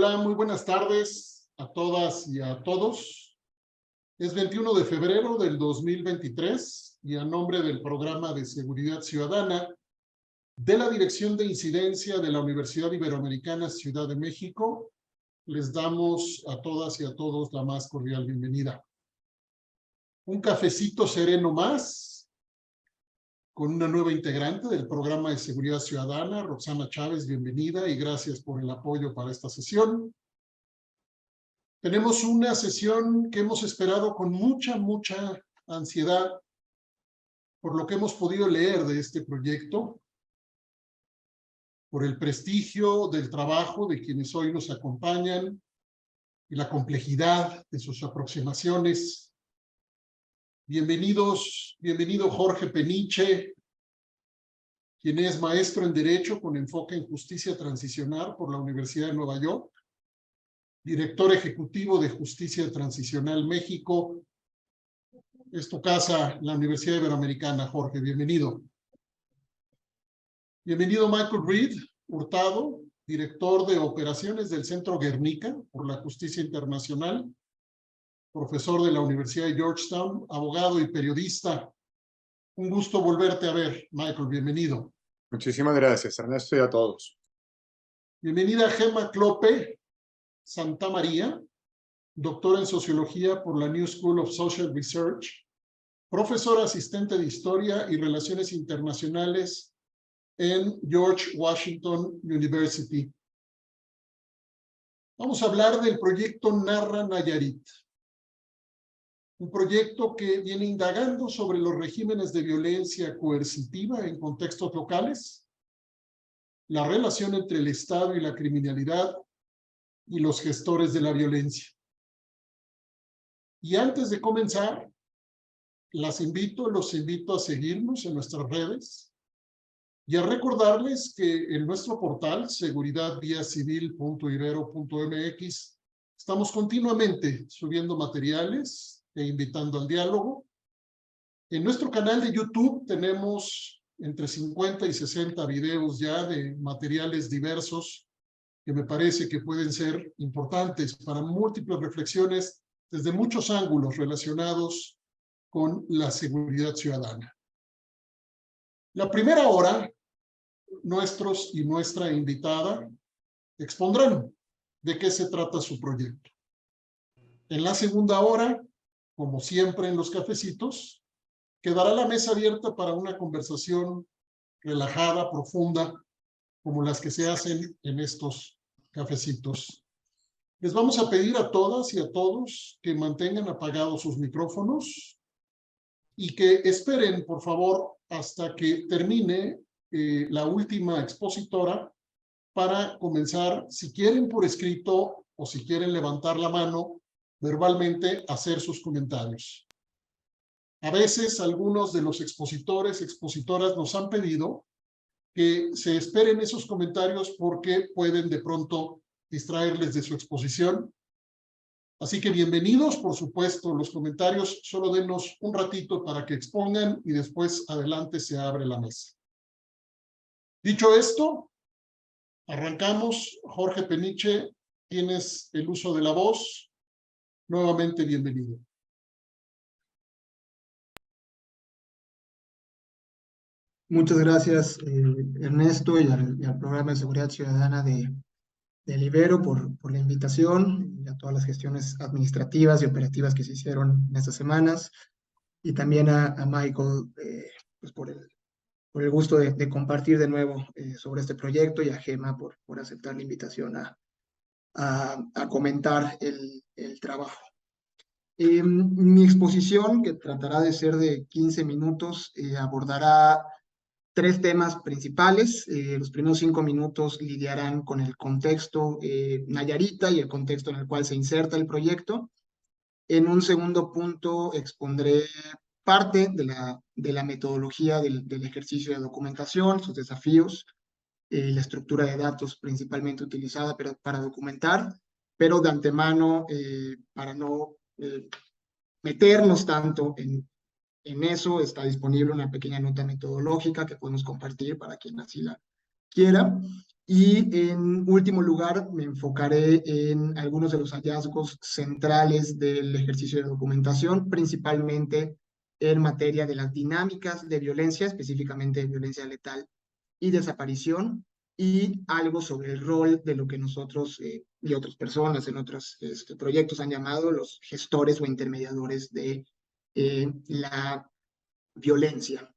Hola, muy buenas tardes a todas y a todos. Es 21 de febrero del 2023 y a nombre del Programa de Seguridad Ciudadana de la Dirección de Incidencia de la Universidad Iberoamericana Ciudad de México, les damos a todas y a todos la más cordial bienvenida. Un cafecito sereno más con una nueva integrante del Programa de Seguridad Ciudadana, Roxana Chávez, bienvenida y gracias por el apoyo para esta sesión. Tenemos una sesión que hemos esperado con mucha ansiedad por lo que hemos podido leer de este proyecto, por el prestigio del trabajo de quienes hoy nos acompañan y la complejidad de sus aproximaciones. Bienvenido Jorge Peniche, quien es maestro en Derecho con enfoque en Justicia Transicional por la Universidad de Nueva York, director ejecutivo de Justicia Transicional México. Es tu casa, la Universidad Iberoamericana, Jorge, bienvenido. Bienvenido Michael Reed Hurtado, director de operaciones del Centro Guernica por la Justicia Internacional, profesor de la Universidad de Georgetown, abogado y periodista. Un gusto volverte a ver, Michael, bienvenido. Muchísimas gracias, Ernesto, y a todos. Bienvenida Gemma Clope Santamaría, doctora en Sociología por la New School of Social Research, profesora asistente de Historia y Relaciones Internacionales en George Washington University. Vamos a hablar del proyecto Narra Nayarit, un proyecto que viene indagando sobre los regímenes de violencia coercitiva en contextos locales, la relación entre el Estado y la criminalidad y los gestores de la violencia. Y antes de comenzar, los invito a seguirnos en nuestras redes y a recordarles que en nuestro portal seguridadviacivil.ibero.mx estamos continuamente subiendo materiales e invitando al diálogo. En nuestro canal de YouTube tenemos entre 50 y 60 videos ya de materiales diversos que me parece que pueden ser importantes para múltiples reflexiones desde muchos ángulos relacionados con la seguridad ciudadana. La primera hora, nuestros y nuestra invitada expondrán de qué se trata su proyecto. En la segunda hora, como siempre en los cafecitos, quedará la mesa abierta para una conversación relajada, profunda, como las que se hacen en estos cafecitos. Les vamos a pedir a todas y a todos que mantengan apagados sus micrófonos y que esperen, por favor, hasta que termine la última expositora para comenzar, si quieren por escrito o si quieren levantar la mano verbalmente, hacer sus comentarios. A veces algunos de los expositoras nos han pedido que se esperen esos comentarios porque pueden de pronto distraerles de su exposición. Así que bienvenidos, por supuesto, los comentarios. Solo denos un ratito para que expongan y después adelante se abre la mesa. Dicho esto, arrancamos. Jorge Peniche, tienes el uso de la voz. Nuevamente, bienvenido. Muchas gracias, Ernesto, y al Programa de Seguridad Ciudadana del Ibero por la invitación y a todas las gestiones administrativas y operativas que se hicieron en estas semanas, y también a Michael pues por el gusto de compartir de nuevo sobre este proyecto, y a Gemma por aceptar la invitación a comentar el trabajo. Mi exposición, que tratará de ser de 15 minutos, abordará 3 temas principales. Los primeros 5 minutos lidiarán con el contexto nayarita y el contexto en el cual se inserta el proyecto. En un segundo punto expondré parte de la metodología del ejercicio de documentación, sus desafíos, la estructura de datos principalmente utilizada para documentar, pero de antemano, para no meternos tanto en eso, está disponible una pequeña nota metodológica que podemos compartir para quien así la quiera. Y en último lugar, me enfocaré en algunos de los hallazgos centrales del ejercicio de documentación, principalmente en materia de las dinámicas de violencia, específicamente de violencia letal y desaparición, y algo sobre el rol de lo que nosotros y otras personas en otros proyectos han llamado los gestores o intermediadores de la violencia.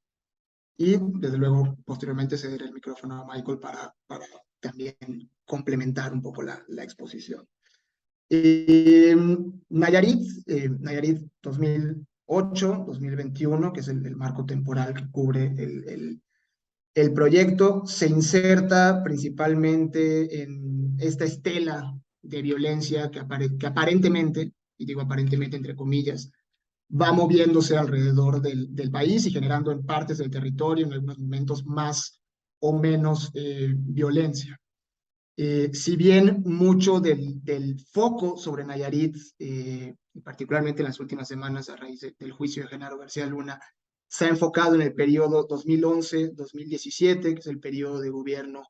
Y desde luego, posteriormente cederé el micrófono a Michael para también complementar un poco la exposición. Nayarit 2008-2021, que es el marco temporal que cubre el proyecto, se inserta principalmente en esta estela de violencia que aparentemente, y digo aparentemente entre comillas, va moviéndose alrededor del país y generando en partes del territorio, en algunos momentos, más o menos violencia. Si bien mucho del foco sobre Nayarit, particularmente en las últimas semanas a raíz del juicio de Genaro García Luna, se ha enfocado en el periodo 2011-2017, que es el periodo de gobierno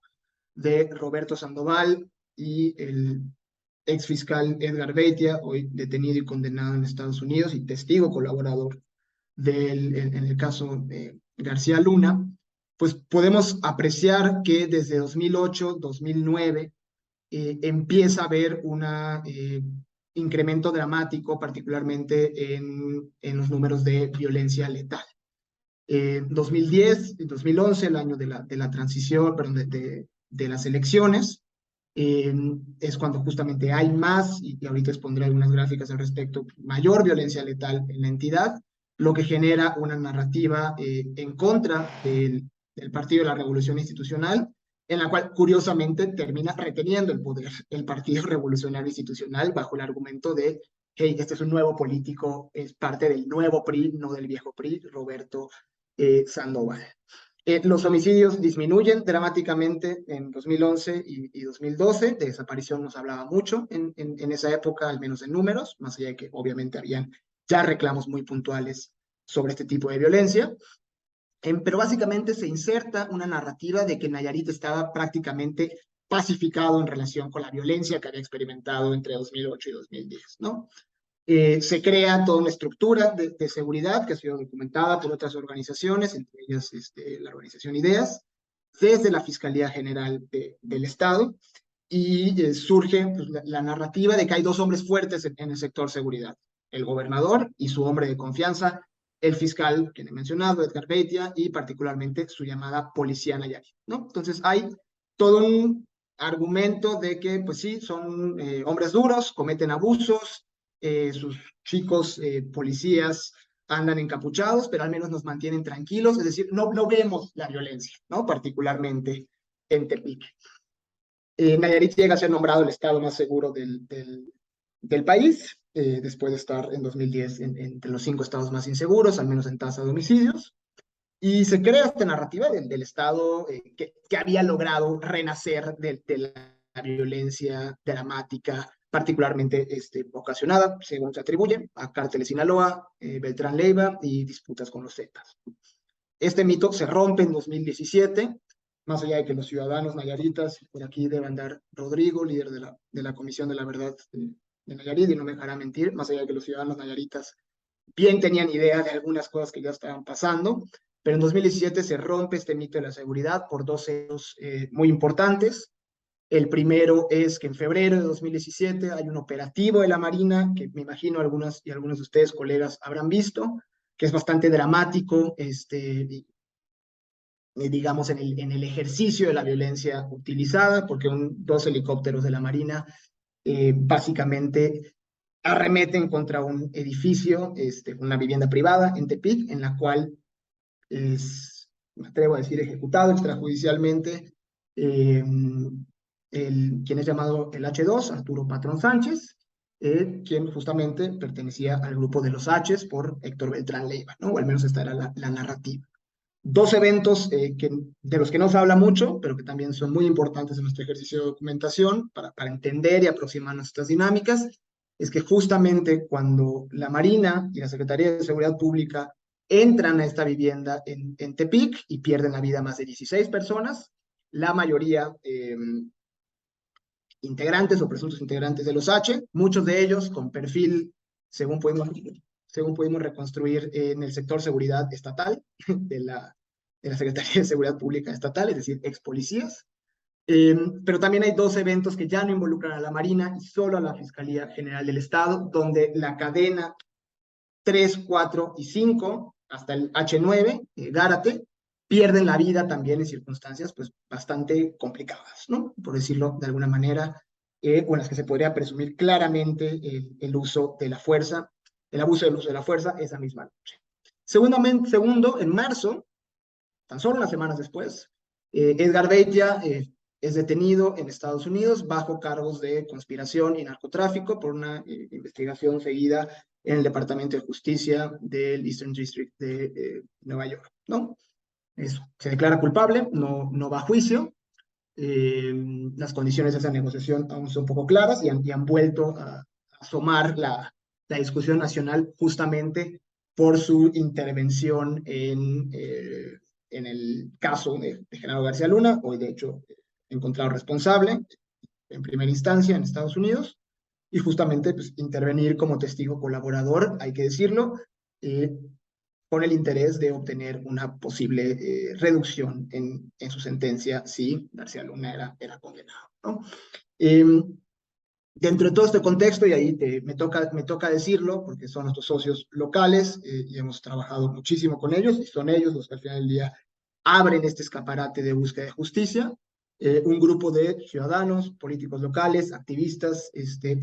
de Roberto Sandoval y el ex fiscal Edgar Beitia, hoy detenido y condenado en Estados Unidos y testigo colaborador en el caso de García Luna, pues podemos apreciar que desde 2008-2009 empieza a haber un incremento dramático, particularmente en los números de violencia letal. 2010 y 2011, el año de la transición, perdón, de las elecciones, es cuando justamente hay más, y ahorita expondré algunas gráficas al respecto, mayor violencia letal en la entidad, lo que genera una narrativa en contra del Partido de la Revolución Institucional, en la cual curiosamente termina reteniendo el poder el Partido Revolucionario Institucional bajo el argumento de, hey, este es un nuevo político, es parte del nuevo PRI, no del viejo PRI, Roberto Sandoval. Los homicidios disminuyen dramáticamente en 2011 y 2012. De desaparición nos hablaba mucho en esa época, al menos en números, más allá de que obviamente habían ya reclamos muy puntuales sobre este tipo de violencia. Pero básicamente se inserta una narrativa de que Nayarit estaba prácticamente pacificado en relación con la violencia que había experimentado entre 2008 y 2010, ¿no? Se crea toda una estructura de seguridad que ha sido documentada por otras organizaciones, entre ellas la organización IDEAS, desde la Fiscalía General del Estado, y surge pues, la narrativa de que hay dos hombres fuertes en el sector seguridad, el gobernador y su hombre de confianza, el fiscal, que he mencionado, Edgar Beitia, y particularmente su llamada Policía Nayarit, ¿no? Entonces hay todo un argumento de que, pues sí, son hombres duros, cometen abusos, sus chicos policías andan encapuchados, pero al menos nos mantienen tranquilos, es decir, no vemos la violencia, ¿no? Particularmente en Tepic. Nayarit llega a ser nombrado el estado más seguro del país, después de estar en 2010 entre los 5 estados más inseguros, al menos en tasa de homicidios, y se crea esta narrativa del estado que había logrado renacer de la violencia dramática, particularmente ocasionada, según se atribuye, a cárteles Sinaloa, Beltrán Leiva y disputas con los Zetas. Este mito se rompe en 2017, más allá de que los ciudadanos nayaritas, por aquí debe andar Rodrigo, líder de la Comisión de la Verdad de Nayarit, y no me dejará mentir, más allá de que los ciudadanos nayaritas bien tenían idea de algunas cosas que ya estaban pasando, pero en 2017 se rompe este mito de la seguridad por 2 hechos muy importantes. El primero es que en febrero de 2017 hay un operativo de la Marina, que me imagino algunos de ustedes, colegas, habrán visto, que es bastante dramático, digamos, en el ejercicio de la violencia utilizada, porque 2 helicópteros de la Marina básicamente arremeten contra un edificio, una vivienda privada en Tepic, en la cual me atrevo a decir, ejecutado extrajudicialmente quien es llamado el H2, Arturo Patrón Sánchez, quien justamente pertenecía al grupo de los H's por Héctor Beltrán Leiva, ¿no? O al menos esta era la narrativa. 2 eventos de los que no se habla mucho, pero que también son muy importantes en nuestro ejercicio de documentación para entender y aproximarnos a estas dinámicas, es que justamente cuando la Marina y la Secretaría de Seguridad Pública entran a esta vivienda en Tepic y pierden la vida más de 16 personas, la mayoría integrantes o presuntos integrantes de los H, muchos de ellos con perfil, según pudimos reconstruir, en el sector seguridad estatal de la Secretaría de Seguridad Pública Estatal, es decir, ex policías. Pero también hay 2 eventos que ya no involucran a la Marina y solo a la Fiscalía General del Estado, donde la cadena 3, 4 y 5, hasta el H9, Gárate, pierden la vida también en circunstancias pues bastante complicadas, ¿no? Por decirlo de alguna manera, o en las que se podría presumir claramente el uso de la fuerza, el abuso del uso de la fuerza esa misma noche. Segundo, en marzo, tan solo unas semanas después, Edgar Beitia es detenido en Estados Unidos bajo cargos de conspiración y narcotráfico por una investigación seguida en el Departamento de Justicia del Eastern District de Nueva York, ¿no? Se declara culpable, no va a juicio. Las condiciones de esa negociación aún son poco claras y han vuelto a asomar la discusión nacional justamente por su intervención en el caso de Genaro García Luna, hoy de hecho encontrado responsable en primera instancia en Estados Unidos, y justamente pues, intervenir como testigo colaborador, hay que decirlo, con el interés de obtener una posible reducción en su sentencia si García Luna era condenado, ¿no? Dentro de todo este contexto, y ahí me toca decirlo, porque son nuestros socios locales y hemos trabajado muchísimo con ellos, y son ellos los que al final del día abren este escaparate de búsqueda de justicia. Un grupo de ciudadanos, políticos locales, activistas,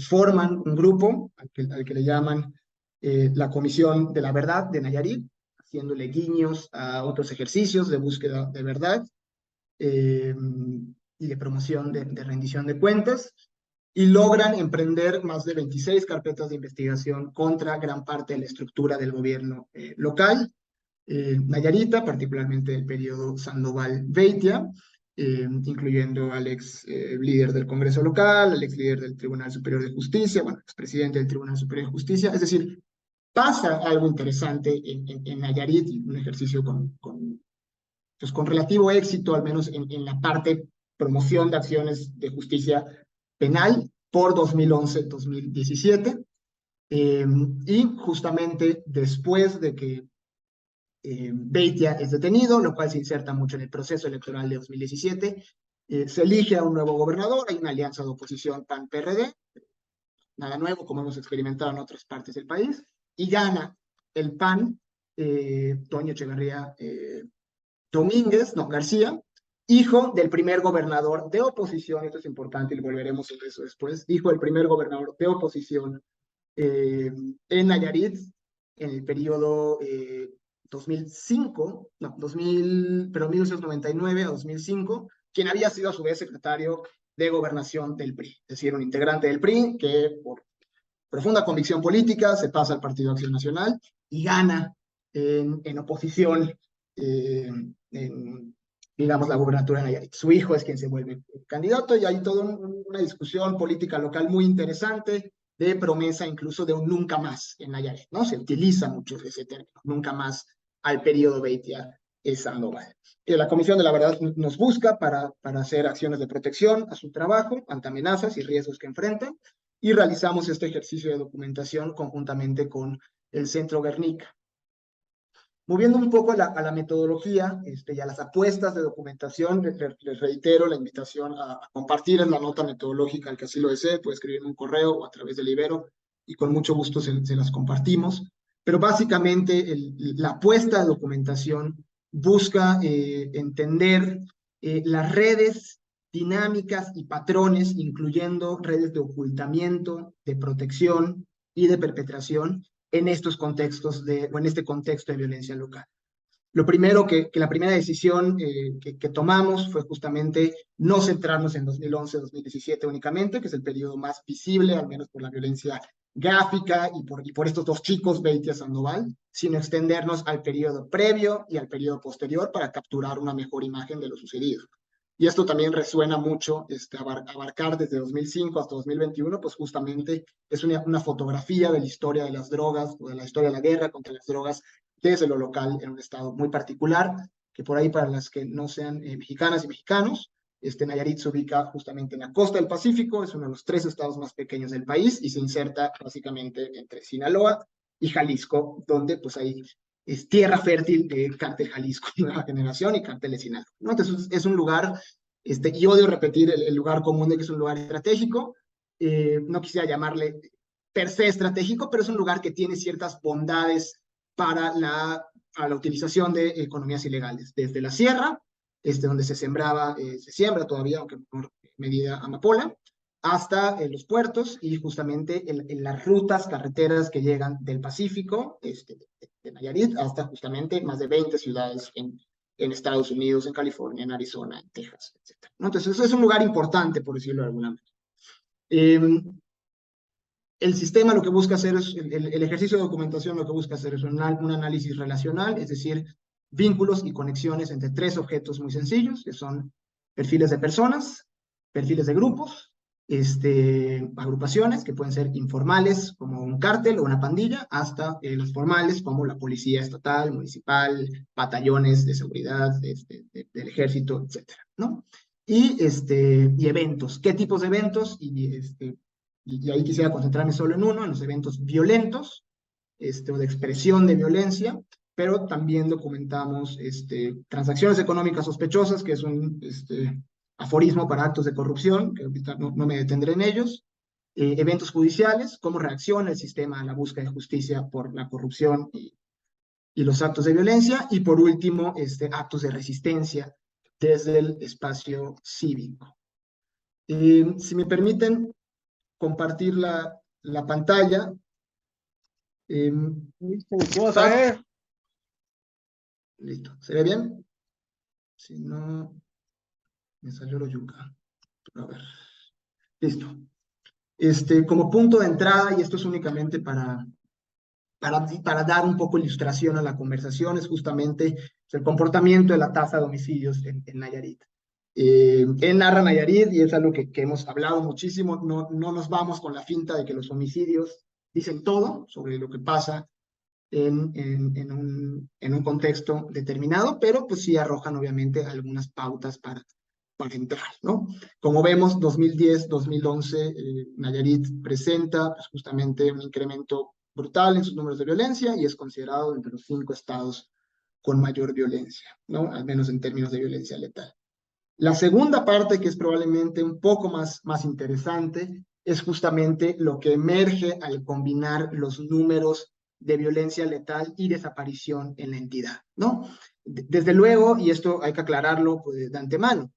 forman un grupo al que le llaman la Comisión de la Verdad de Nayarit, haciéndole guiños a otros ejercicios de búsqueda de verdad y de promoción de rendición de cuentas, y logran emprender más de 26 carpetas de investigación contra gran parte de la estructura del gobierno local, Nayarita, particularmente el periodo Sandoval-Beitia, incluyendo al ex líder del Congreso local, al ex líder del Tribunal Superior de Justicia, bueno, expresidente del Tribunal Superior de Justicia. Es decir, pasa algo interesante en Nayarit, un ejercicio pues con relativo éxito, al menos en la parte promoción de acciones de justicia penal por 2011-2017. Y justamente después de que Beitia es detenido, lo cual se inserta mucho en el proceso electoral de 2017, se elige a un nuevo gobernador, hay una alianza de oposición PAN-PRD, nada nuevo como hemos experimentado en otras partes del país, y gana el PAN, Toño Echeverría García, hijo del primer gobernador de oposición, esto es importante y volveremos a eso después, hijo del primer gobernador de oposición en Nayarit en el periodo 1999 a 2005, quien había sido a su vez secretario de Gobernación del PRI, es decir, un integrante del PRI que por profunda convicción política se pasa al Partido Acción Nacional y gana en oposición digamos, la gubernatura de Nayarit. Su hijo es quien se vuelve candidato y hay toda una discusión política local muy interesante de promesa incluso de un nunca más en Nayarit, ¿no? Se utiliza mucho ese término, nunca más al periodo Beitia Sandoval. La Comisión de la Verdad nos busca para hacer acciones de protección a su trabajo ante amenazas y riesgos que enfrentan, y realizamos este ejercicio de documentación conjuntamente con el Centro Guernica. Moviendo un poco a la metodología y a las apuestas de documentación, les reitero la invitación a compartir en la nota metodológica al que así lo desee, puede escribir en un correo o a través del Ibero, y con mucho gusto se las compartimos. Pero básicamente la apuesta de documentación busca entender las redes dinámicas y patrones, incluyendo redes de ocultamiento, de protección y de perpetración, en estos contextos o en este contexto de violencia local. Lo primero la primera decisión que tomamos fue justamente no centrarnos en 2011-2017 únicamente, que es el periodo más visible, al menos por la violencia gráfica y por estos 2 chicos, Beitia Sandoval, sino extendernos al periodo previo y al periodo posterior para capturar una mejor imagen de lo sucedido. Y esto también resuena mucho, abarcar desde 2005 hasta 2021, pues justamente es una fotografía de la historia de las drogas, o de la historia de la guerra contra las drogas desde lo local en un estado muy particular, que por ahí para las que no sean mexicanas y mexicanos, Nayarit se ubica justamente en la costa del Pacífico, es uno de los 3 estados más pequeños del país y se inserta básicamente entre Sinaloa y Jalisco, donde pues es tierra fértil de Cártel Jalisco Nueva Generación y Cártel de Sinaloa, ¿no? Entonces es un lugar, y odio repetir el lugar común de que es un lugar estratégico, no quisiera llamarle per se estratégico, pero es un lugar que tiene ciertas bondades para la utilización de economías ilegales, desde la sierra, donde se siembra todavía, aunque en menor medida amapola, hasta los puertos y justamente en las rutas carreteras que llegan del Pacífico, de Nayarit, hasta justamente más de 20 ciudades en Estados Unidos, en California, en Arizona, en Texas, etc. ¿No? Entonces, eso es un lugar importante, por decirlo de alguna manera. El sistema lo que busca hacer es, el ejercicio de documentación lo que busca hacer es un análisis relacional, es decir, vínculos y conexiones entre 3 objetos muy sencillos, que son perfiles de personas, perfiles de grupos, agrupaciones que pueden ser informales, como un cártel o una pandilla, hasta los formales, como la policía estatal, municipal, batallones de seguridad del ejército, etc., ¿no? Y eventos. ¿Qué tipos de eventos? Y ahí quisiera concentrarme solo en uno, en los eventos violentos, o de expresión de violencia, pero también documentamos transacciones económicas sospechosas, que es un aforismo para actos de corrupción, que ahorita no me detendré en ellos, eventos judiciales, cómo reacciona el sistema a la búsqueda de justicia por la corrupción y los actos de violencia, y por último, actos de resistencia desde el espacio cívico. Si me permiten compartir la pantalla. Listo, ¿se ve bien? Si no, me salió lo yuca. A ver, listo. Como punto de entrada, y esto es únicamente para dar un poco ilustración a la conversación, es justamente el comportamiento de la tasa de homicidios en Nayarit. Él narra Nayarit y es algo que hemos hablado muchísimo, no nos vamos con la finta de que los homicidios dicen todo sobre lo que pasa en un contexto determinado, pero pues sí arrojan obviamente algunas pautas para entrar, ¿no? Como vemos, 2010-2011, Nayarit presenta pues, justamente un incremento brutal en sus números de violencia y es considerado entre los 5 estados con mayor violencia, ¿no? Al menos en términos de violencia letal. La segunda parte, que es probablemente un poco más interesante, es justamente lo que emerge al combinar los números de violencia letal y desaparición en la entidad, ¿no? Desde luego, y esto hay que aclararlo pues, de antemano,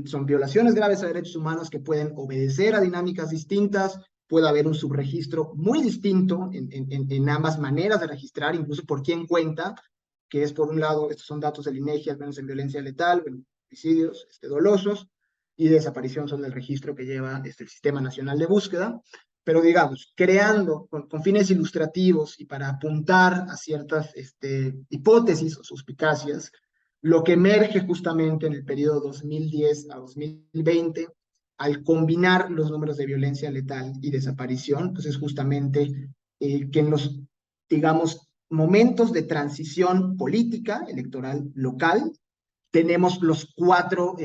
son violaciones graves a derechos humanos que pueden obedecer a dinámicas distintas, puede haber un subregistro muy distinto en ambas maneras de registrar, incluso por quién cuenta, que es por un lado, estos son datos del INEGI, al menos en violencia letal, homicidios dolosos, y desaparición son del registro que lleva el Sistema Nacional de Búsqueda, pero digamos, creando con fines ilustrativos y para apuntar a ciertas hipótesis o suspicacias, lo que emerge justamente en el periodo 2010 a 2020, al combinar los números de violencia letal y desaparición, pues es justamente que en los, digamos, momentos de transición política, electoral, local, tenemos los 4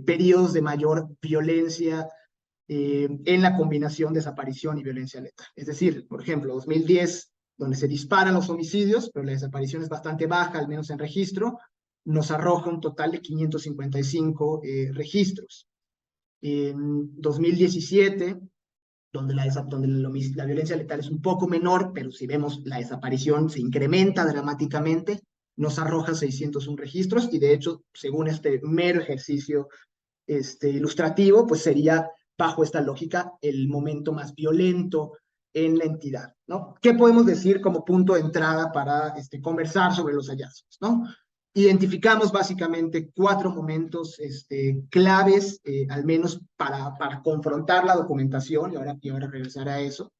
periodos de mayor violencia en la combinación desaparición y violencia letal. Es decir, por ejemplo, 2010, donde se disparan los homicidios, pero la desaparición es bastante baja, al menos en registro, nos arroja un total de 555 registros. En 2017, donde la violencia letal es un poco menor, pero si vemos la desaparición se incrementa dramáticamente, nos arroja 601 registros, y de hecho, según este mero ejercicio ilustrativo, pues sería, bajo esta lógica, el momento más violento en la entidad, ¿no? ¿Qué podemos decir como punto de entrada para conversar sobre los hallazgos, ¿no? Identificamos básicamente 4 momentos claves, al menos para confrontar la documentación, y ahora regresar a eso,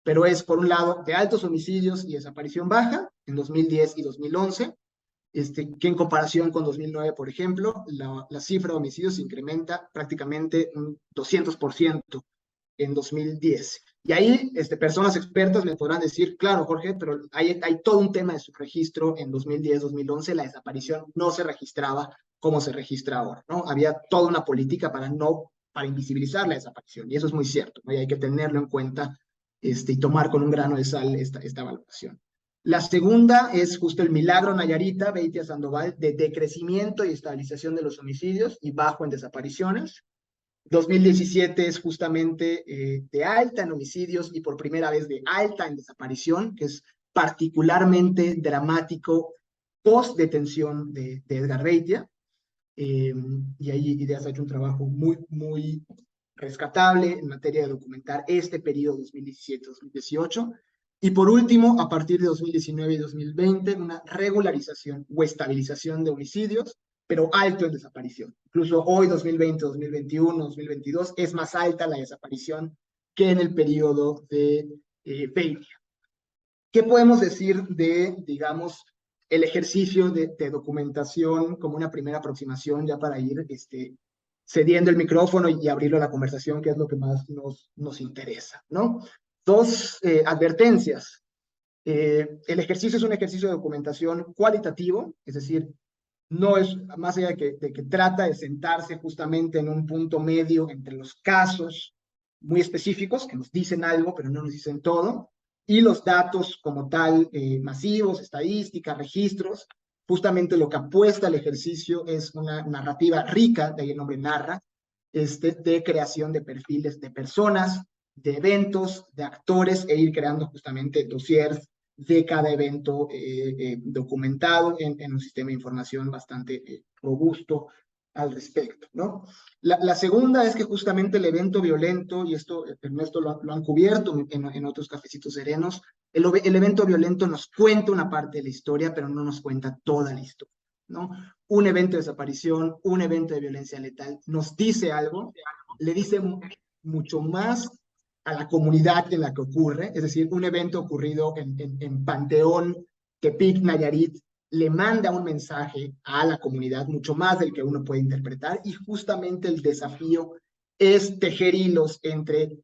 pero es, por un lado, de altos homicidios y desaparición baja, en 2010 y 2011, que en comparación con 2009, por ejemplo, la cifra de homicidios se incrementa prácticamente un 200% en 2010. Y ahí personas expertas me podrán decir, claro, Jorge, pero hay todo un tema de subregistro en 2010-2011, la desaparición no se registraba como se registra ahora, ¿no? Había toda una política para invisibilizar la desaparición, y eso es muy cierto, ¿no? Y hay que tenerlo en cuenta y tomar con un grano de sal esta valoración. La segunda es justo el milagro Nayarita, Beitia Sandoval, de decrecimiento y estabilización de los homicidios y bajo en desapariciones. 2017 es justamente de alta en homicidios y por primera vez de alta en desaparición, que es particularmente dramático post-detención de Edgar Beitia. Y ahí IDEAS ha hecho un trabajo muy rescatable en materia de documentar este periodo 2017-2018. Y por último, a partir de 2019 y 2020, una regularización o estabilización de homicidios, pero alto en desaparición. Incluso hoy, 2020, 2021, 2022, es más alta la desaparición que en el periodo de Beitia. ¿Qué podemos decir de, digamos, el ejercicio de documentación como una primera aproximación ya para ir cediendo el micrófono y abrirlo a la conversación, que es lo que más nos interesa, ¿no? Dos advertencias. El ejercicio es un ejercicio de documentación cualitativo, es decir, no es más allá de que trata de sentarse justamente en un punto medio entre los casos muy específicos que nos dicen algo, pero no nos dicen todo, y los datos como tal, masivos, estadísticas, registros. Justamente lo que apuesta el ejercicio es una narrativa rica, de ahí el nombre narra, de creación de perfiles de personas, de eventos, de actores, e ir creando justamente dossiers de cada evento documentado en un sistema de información bastante robusto al respecto, ¿no? La segunda es que justamente el evento violento, y esto Ernesto lo han cubierto en otros cafecitos serenos, el evento violento nos cuenta una parte de la historia, pero no nos cuenta toda la historia, ¿no? Un evento de desaparición, un evento de violencia letal, nos dice algo, le dice mucho más a la comunidad en la que ocurre, es decir, un evento ocurrido en Panteón, Tepic, Nayarit, le manda un mensaje a la comunidad, mucho más del que uno puede interpretar, y justamente el desafío es tejer hilos entre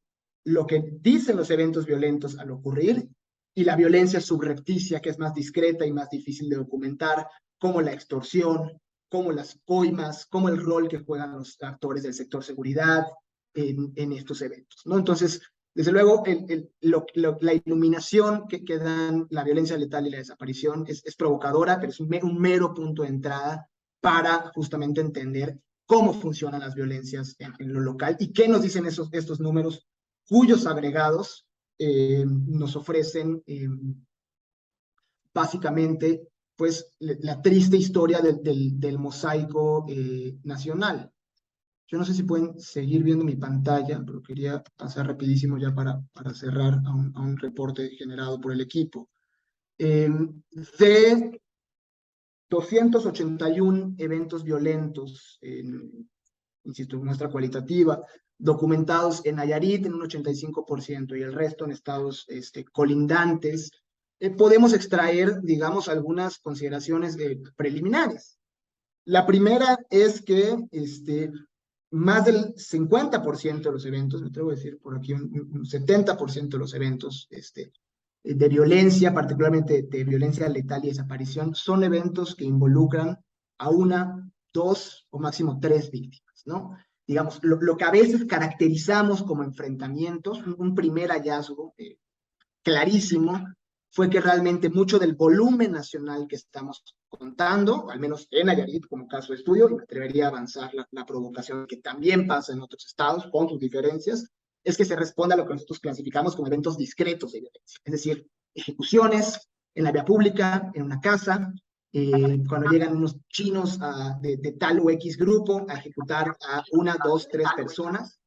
lo que dicen los eventos violentos al ocurrir y la violencia subrepticia, que es más discreta y más difícil de documentar, como la extorsión, como las coimas, como el rol que juegan los actores del sector seguridad en estos eventos, ¿no? Entonces, desde luego, la iluminación que dan la violencia letal y la desaparición es provocadora, pero es un mero punto de entrada para justamente entender cómo funcionan las violencias en lo local y qué nos dicen estos números cuyos agregados nos ofrecen básicamente pues la triste historia del mosaico nacional. Yo no sé si pueden seguir viendo mi pantalla, pero quería pasar rapidísimo ya para cerrar a un reporte generado por el equipo. De 281 eventos violentos, insisto, muestra cualitativa, documentados en Nayarit en un 85% y el resto en estados colindantes, podemos extraer, digamos, algunas consideraciones preliminares. La primera es que más del 50% de los eventos, me atrevo a decir por aquí un 70% de los eventos de violencia, particularmente de violencia letal y desaparición, son eventos que involucran a una, dos o máximo tres víctimas, ¿no? Digamos, lo que a veces caracterizamos como enfrentamientos, un primer hallazgo clarísimo, fue que realmente mucho del volumen nacional que estamos contando, al menos en Nayarit como caso de estudio, y me atrevería a avanzar la provocación que también pasa en otros estados, con sus diferencias, es que se responde a lo que nosotros clasificamos como eventos discretos de violencia, es decir, ejecuciones en la vía pública, en una casa, cuando llegan unos chinos de tal o X grupo a ejecutar a una, dos, tres personas.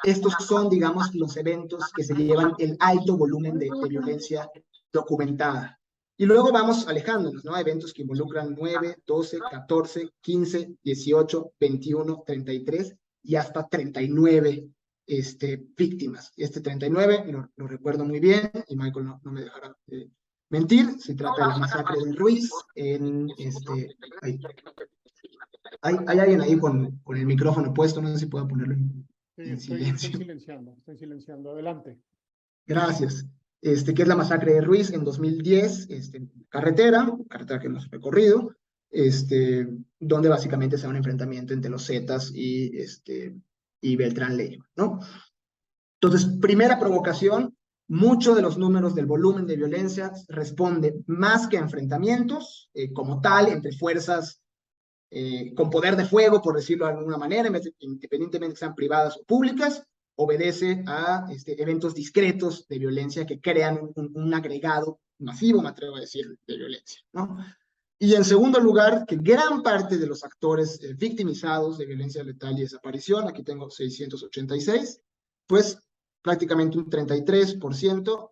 Estos son, digamos, los eventos que se llevan el alto volumen de violencia documentada. Y luego vamos alejándonos, ¿no? Eventos que involucran 9, 12, 14, 15, 18, 21, 33 y hasta 39 víctimas. 39 lo recuerdo muy bien, y Michael no me dejará mentir, se trata de la masacre de Ruiz hay alguien ahí con el micrófono puesto, no sé si puedo ponerlo en silencio. Estoy silenciando. Adelante. Gracias. Que es la masacre de Ruiz en 2010, carretera que hemos recorrido, donde básicamente sea un enfrentamiento entre los Zetas y Beltrán Leiva, ¿no? Entonces, primera provocación, muchos de los números del volumen de violencia responde más que a enfrentamientos como tal entre fuerzas con poder de fuego, por decirlo de alguna manera, independientemente que sean privadas o públicas, obedece a eventos discretos de violencia que crean un agregado masivo, me atrevo a decir, de violencia, ¿no? Y en segundo lugar, que gran parte de los actores victimizados de violencia letal y desaparición, aquí tengo 686, pues prácticamente un 33%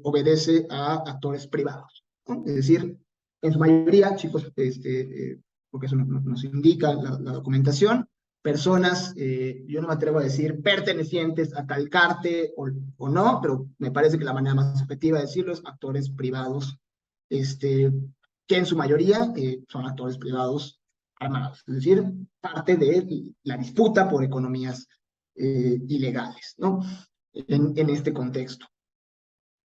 obedece a actores privados, ¿no? Es decir, en su mayoría, chicos, porque eso nos indica la documentación, personas, yo no me atrevo a decir pertenecientes a tal cártel o no, pero me parece que la manera más efectiva de decirlo es actores privados, que en su mayoría son actores privados armados, es decir, parte de la disputa por economías ilegales, ¿no? En este contexto.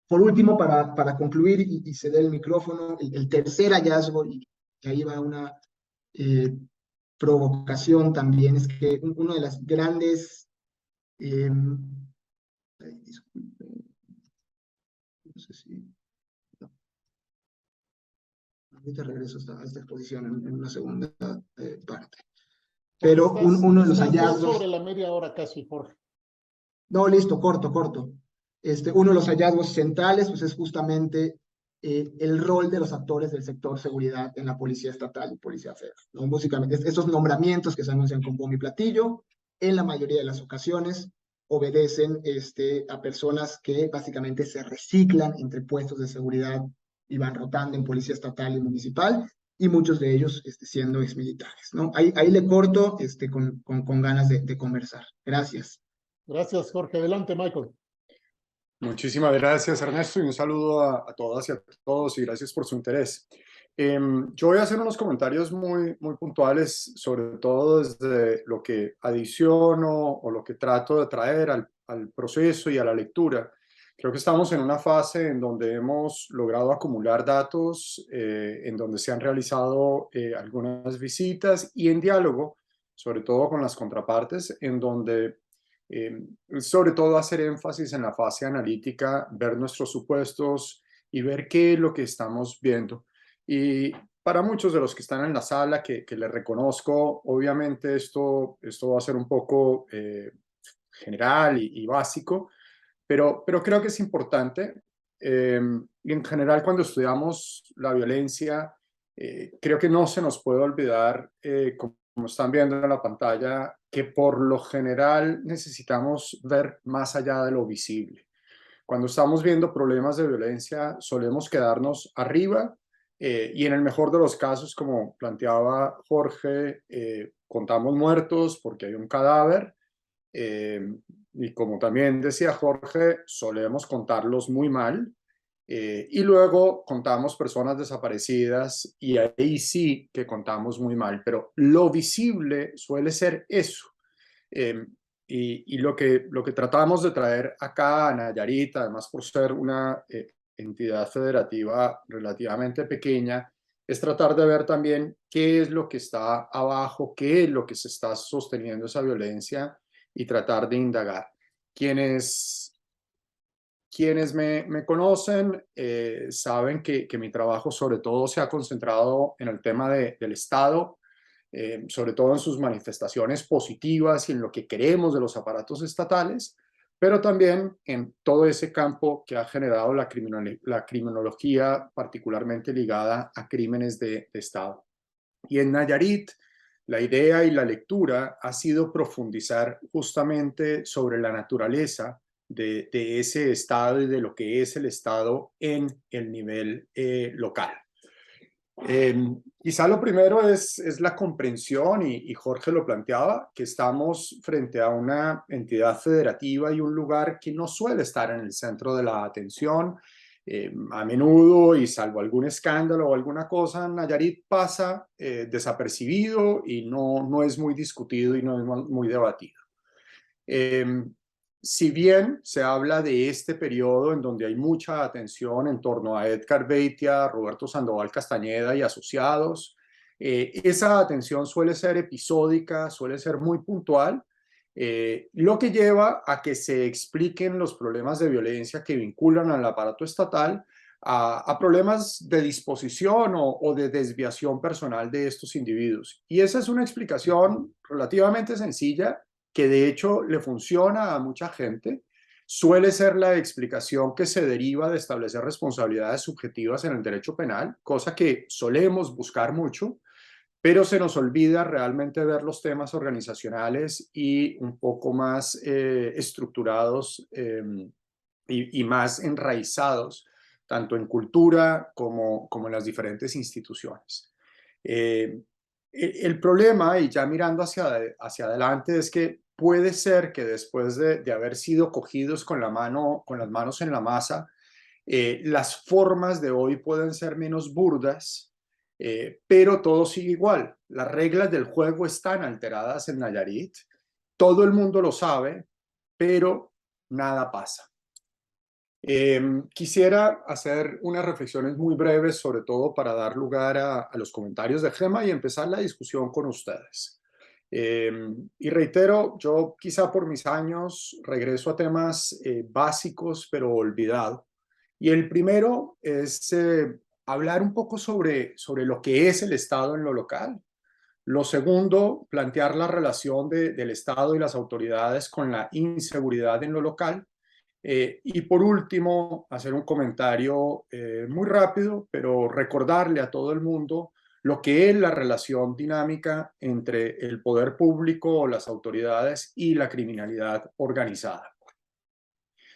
Por último, para concluir y ceder el micrófono, el tercer hallazgo, y ahí va una provocación también, es que uno de las grandes, disculpe, no sé si, no, ahorita regreso a esta exposición en una segunda parte. Pero uno de los Estás ya hallazgos... sobre la media hora casi, Jorge. No, listo, corto. Uno de los hallazgos centrales pues, es justamente el rol de los actores del sector seguridad en la policía estatal y policía federal, ¿no? Básicamente, estos nombramientos que se anuncian con bombo y platillo, en la mayoría de las ocasiones obedecen a personas que básicamente se reciclan entre puestos de seguridad y van rotando en policía estatal y municipal, y muchos de ellos siendo exmilitares, ¿no? Ahí le corto con ganas de conversar. Gracias. Gracias, Jorge. Adelante, Michael. Muchísimas gracias, Ernesto, y un saludo a todas y a todos, y gracias por su interés. Yo voy a hacer unos comentarios muy puntuales, sobre todo desde lo que adiciono o lo que trato de traer al proceso y a la lectura. Creo que estamos en una fase en donde hemos logrado acumular datos, en donde se han realizado algunas visitas y en diálogo, sobre todo con las contrapartes, en donde sobre todo hacer énfasis en la fase analítica, ver nuestros supuestos y ver qué es lo que estamos viendo. Y para muchos de los que están en la sala, que les reconozco, obviamente esto va a ser un poco general y básico, pero creo que es importante. Y en general, cuando estudiamos la violencia, creo que no se nos puede olvidar, como están viendo en la pantalla, que por lo general necesitamos ver más allá de lo visible. Cuando estamos viendo problemas de violencia, solemos quedarnos arriba y en el mejor de los casos, como planteaba Jorge, contamos muertos porque hay un cadáver. Y como también decía Jorge, solemos contarlos muy mal. Y luego contamos personas desaparecidas y ahí sí que contamos muy mal, pero lo visible suele ser eso. Eh, y lo que tratamos de traer acá a Nayarit, además por ser una entidad federativa relativamente pequeña, es tratar de ver también qué es lo que está abajo, qué es lo que se está sosteniendo esa violencia y tratar de indagar. Quienes me conocen saben que mi trabajo sobre todo se ha concentrado en el tema del Estado, sobre todo en sus manifestaciones positivas y en lo que queremos de los aparatos estatales, pero también en todo ese campo que ha generado la criminología particularmente ligada a crímenes de Estado. Y en Nayarit, la idea y la lectura ha sido profundizar justamente sobre la naturaleza de ese Estado y de lo que es el Estado en el nivel local. Quizá lo primero es la comprensión, y Jorge lo planteaba, que estamos frente a una entidad federativa y un lugar que no suele estar en el centro de la atención. A menudo, y salvo algún escándalo o alguna cosa, Nayarit pasa desapercibido y no es muy discutido y no es muy debatido. si bien se habla de este periodo en donde hay mucha atención en torno a Edgar Beitia, Roberto Sandoval Castañeda y asociados, esa atención suele ser episódica, suele ser muy puntual, lo que lleva a que se expliquen los problemas de violencia que vinculan al aparato estatal a problemas de disposición o de desviación personal de estos individuos. Y esa es una explicación relativamente sencilla que de hecho le funciona a mucha gente. Suele ser la explicación que se deriva de establecer responsabilidades subjetivas en el derecho penal, cosa que solemos buscar mucho, pero se nos olvida realmente ver los temas organizacionales y un poco más estructurados y más enraizados, tanto en cultura como en las diferentes instituciones. El problema, y ya mirando hacia adelante, es que puede ser que después de haber sido cogidos con las manos en la masa, las formas de hoy pueden ser menos burdas, pero todo sigue igual. Las reglas del juego están alteradas en Nayarit, todo el mundo lo sabe, pero nada pasa. Quisiera hacer unas reflexiones muy breves, sobre todo para dar lugar a los comentarios de Gema y empezar la discusión con ustedes. Y reitero, yo quizá por mis años regreso a temas básicos pero olvidado. Y el primero es hablar un poco sobre lo que es el Estado en lo local. Lo segundo, plantear la relación del Estado y las autoridades con la inseguridad en lo local. Y por último, hacer un comentario muy rápido, pero recordarle a todo el mundo lo que es la relación dinámica entre el poder público o las autoridades y la criminalidad organizada.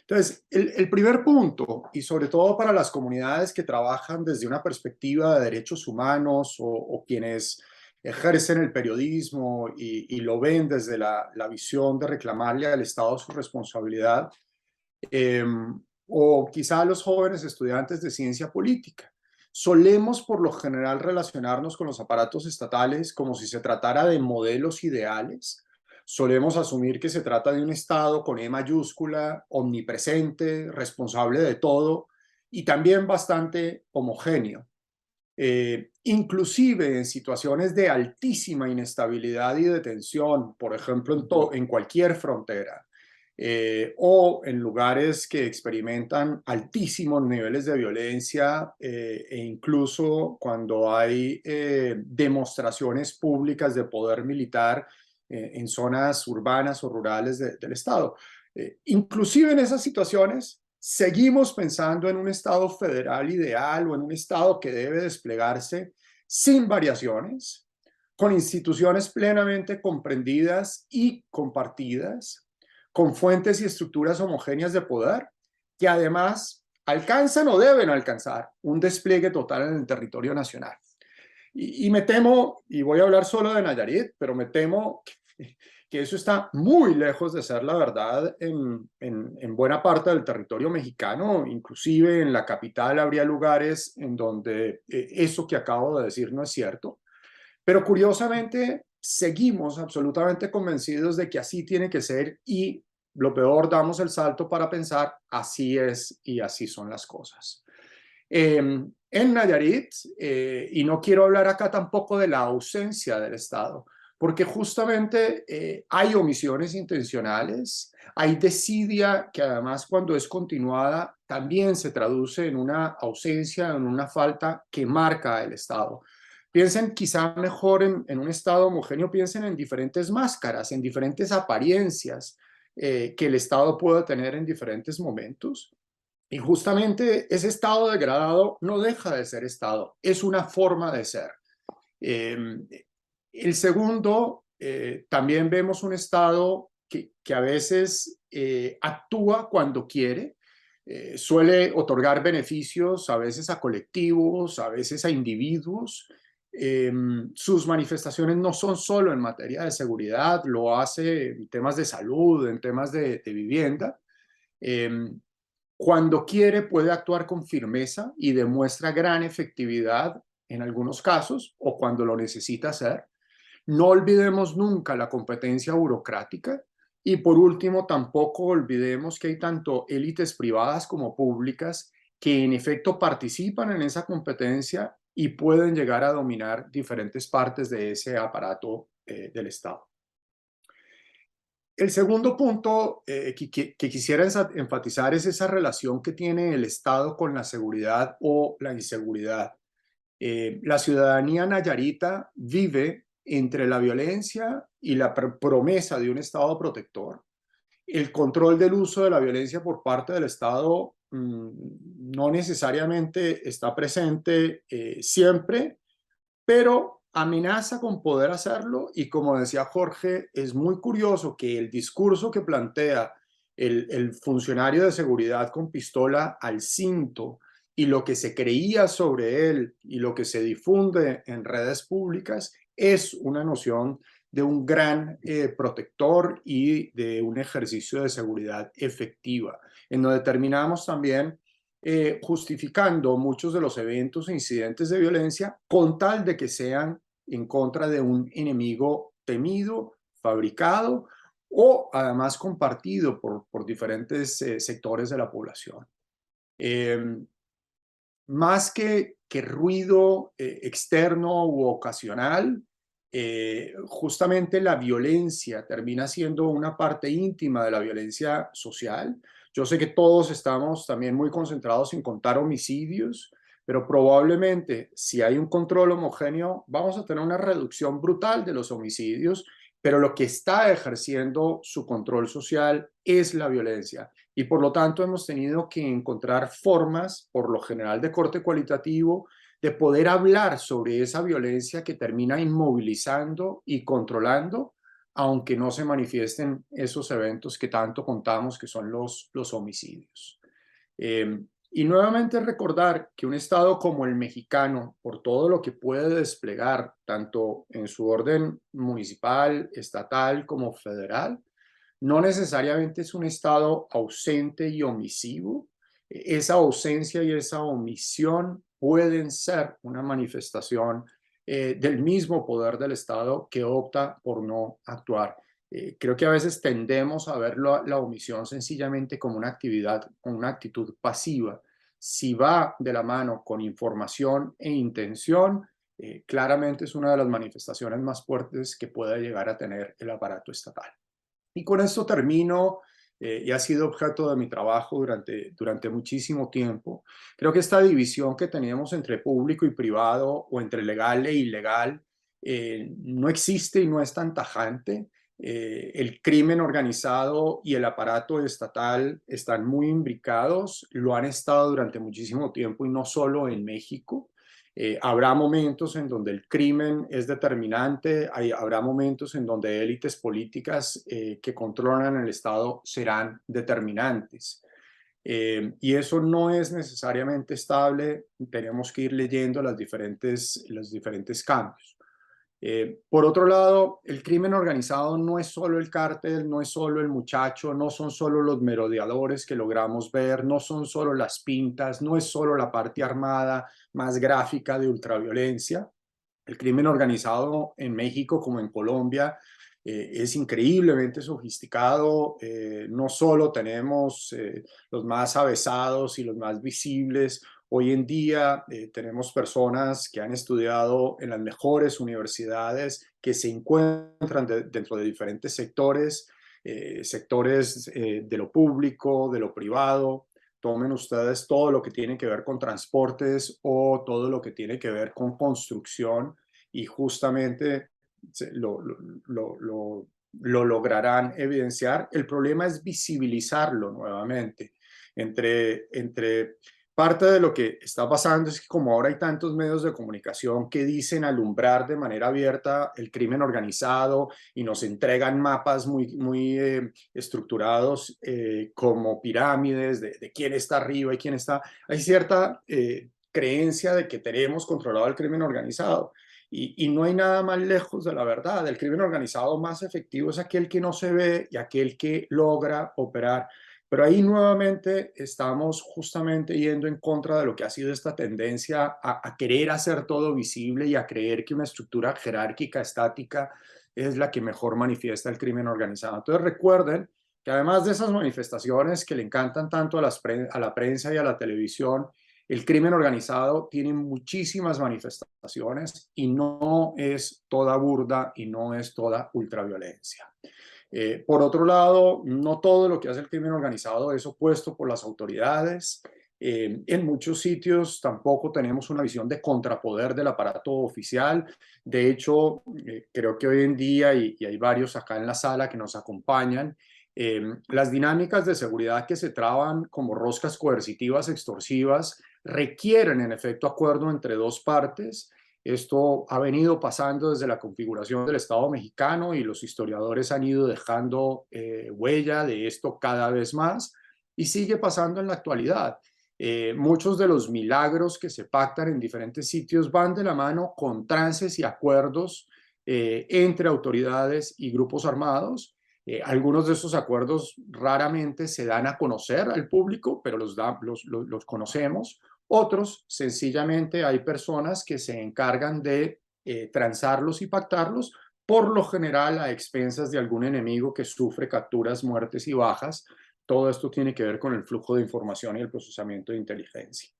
Entonces, el primer punto, y sobre todo para las comunidades que trabajan desde una perspectiva de derechos humanos o quienes ejercen el periodismo y lo ven desde la visión de reclamarle al Estado su responsabilidad, o quizá a los jóvenes estudiantes de ciencia política. Solemos por lo general relacionarnos con los aparatos estatales como si se tratara de modelos ideales. Solemos asumir que se trata de un Estado con E mayúscula, omnipresente, responsable de todo y también bastante homogéneo. Inclusive en situaciones de altísima inestabilidad y de tensión, por ejemplo en cualquier frontera, o en lugares que experimentan altísimos niveles de violencia e incluso cuando hay demostraciones públicas de poder militar en zonas urbanas o rurales del Estado. Inclusive en esas situaciones seguimos pensando en un Estado federal ideal o en un Estado que debe desplegarse sin variaciones, con instituciones plenamente comprendidas y compartidas, con fuentes y estructuras homogéneas de poder, que además alcanzan o deben alcanzar un despliegue total en el territorio nacional. Y me temo, y voy a hablar solo de Nayarit, pero me temo que eso está muy lejos de ser la verdad en buena parte del territorio mexicano. Inclusive en la capital habría lugares en donde eso que acabo de decir no es cierto. Pero curiosamente seguimos absolutamente convencidos de que así tiene que ser y lo peor, damos el salto para pensar así es y así son las cosas. En Nayarit, y no quiero hablar acá tampoco de la ausencia del Estado, porque justamente hay omisiones intencionales, hay desidia que además cuando es continuada también se traduce en una ausencia, en una falta que marca el Estado. Piensen quizá mejor en un Estado homogéneo, piensen en diferentes máscaras, en diferentes apariencias que el Estado puede tener en diferentes momentos. Y justamente ese Estado degradado no deja de ser Estado, es una forma de ser. El segundo, también vemos un Estado que a veces actúa cuando quiere, suele otorgar beneficios a veces a colectivos, a veces a individuos. Sus manifestaciones no son solo en materia de seguridad, lo hace en temas de salud, en temas de vivienda. Cuando quiere puede actuar con firmeza y demuestra gran efectividad en algunos casos o cuando lo necesita hacer. No olvidemos nunca la competencia burocrática. Y por último, tampoco olvidemos que hay tanto élites privadas como públicas que en efecto participan en esa competencia y pueden llegar a dominar diferentes partes de ese aparato del Estado. El segundo punto que quisiera enfatizar es esa relación que tiene el Estado con la seguridad o la inseguridad. La ciudadanía nayarita vive entre la violencia y la promesa de un Estado protector. El control del uso de la violencia por parte del Estado no necesariamente está presente siempre, pero amenaza con poder hacerlo y como decía Jorge, es muy curioso que el discurso que plantea el funcionario de seguridad con pistola al cinto y lo que se creía sobre él y lo que se difunde en redes públicas es una noción de un gran protector y de un ejercicio de seguridad efectiva, en donde terminamos también justificando muchos de los eventos e incidentes de violencia con tal de que sean en contra de un enemigo temido, fabricado o además compartido por diferentes sectores de la población. Más que ruido externo u ocasional, justamente la violencia termina siendo una parte íntima de la violencia social. Yo sé que todos estamos también muy concentrados en contar homicidios, pero probablemente si hay un control homogéneo vamos a tener una reducción brutal de los homicidios, pero lo que está ejerciendo su control social es la violencia. Y por lo tanto hemos tenido que encontrar formas, por lo general de corte cualitativo, de poder hablar sobre esa violencia que termina inmovilizando y controlando, aunque no se manifiesten esos eventos que tanto contamos que son los homicidios. Y nuevamente recordar que un Estado como el mexicano, por todo lo que puede desplegar, tanto en su orden municipal, estatal como federal, no necesariamente es un Estado ausente y omisivo. Esa ausencia y esa omisión pueden ser una manifestación del mismo poder del Estado que opta por no actuar. Creo que a veces tendemos a ver la omisión sencillamente como una actividad, una actitud pasiva. Si va de la mano con información e intención, claramente es una de las manifestaciones más fuertes que pueda llegar a tener el aparato estatal. Y con esto termino, y ha sido objeto de mi trabajo durante muchísimo tiempo. Creo que esta división que teníamos entre público y privado o entre legal e ilegal no existe y no es tan tajante. El crimen organizado y el aparato estatal están muy imbricados, lo han estado durante muchísimo tiempo y no solo en México. Habrá momentos en donde el crimen es determinante, habrá momentos en donde élites políticas que controlan el Estado serán determinantes. Y eso no es necesariamente estable, tenemos que ir leyendo los diferentes cambios. Por otro lado, el crimen organizado no es solo el cártel, no es solo el muchacho, no son solo los merodeadores que logramos ver, no son solo las pintas, no es solo la parte armada más gráfica de ultraviolencia. El crimen organizado en México como en Colombia es increíblemente sofisticado. No solo tenemos los más avesados y los más visibles. Hoy en día tenemos personas que han estudiado en las mejores universidades que se encuentran dentro de diferentes sectores, de lo público, de lo privado. Tomen ustedes todo lo que tiene que ver con transportes o todo lo que tiene que ver con construcción y justamente lo lograrán evidenciar. El problema es visibilizarlo nuevamente. Entre parte de lo que está pasando es que como ahora hay tantos medios de comunicación que dicen alumbrar de manera abierta el crimen organizado y nos entregan mapas muy estructurados como pirámides de quién está arriba y quién está... Hay cierta creencia de que tenemos controlado el crimen organizado. Y no hay nada más lejos de la verdad. El crimen organizado más efectivo es aquel que no se ve y aquel que logra operar. Pero ahí nuevamente estamos justamente yendo en contra de lo que ha sido esta tendencia a querer hacer todo visible y a creer que una estructura jerárquica estática es la que mejor manifiesta el crimen organizado. Entonces recuerden que además de esas manifestaciones que le encantan tanto a la prensa y a la televisión, el crimen organizado tiene muchísimas manifestaciones y no es toda burda y no es toda ultraviolencia. Por otro lado, no todo lo que hace el crimen organizado es opuesto por las autoridades. En muchos sitios tampoco tenemos una visión de contrapoder del aparato oficial. De hecho, creo que hoy en día, y hay varios acá en la sala que nos acompañan, las dinámicas de seguridad que se traban como roscas coercitivas extorsivas requieren en efecto acuerdo entre dos partes. Esto ha venido pasando desde la configuración del Estado mexicano y los historiadores han ido dejando huella de esto cada vez más y sigue pasando en la actualidad. Muchos de los milagros que se pactan en diferentes sitios van de la mano con trances y acuerdos entre autoridades y grupos armados. Algunos de esos acuerdos raramente se dan a conocer al público, pero los conocemos. Otros, sencillamente, hay personas que se encargan de transarlos y pactarlos, por lo general a expensas de algún enemigo que sufre capturas, muertes y bajas. Todo esto tiene que ver con el flujo de información y el procesamiento de inteligencia.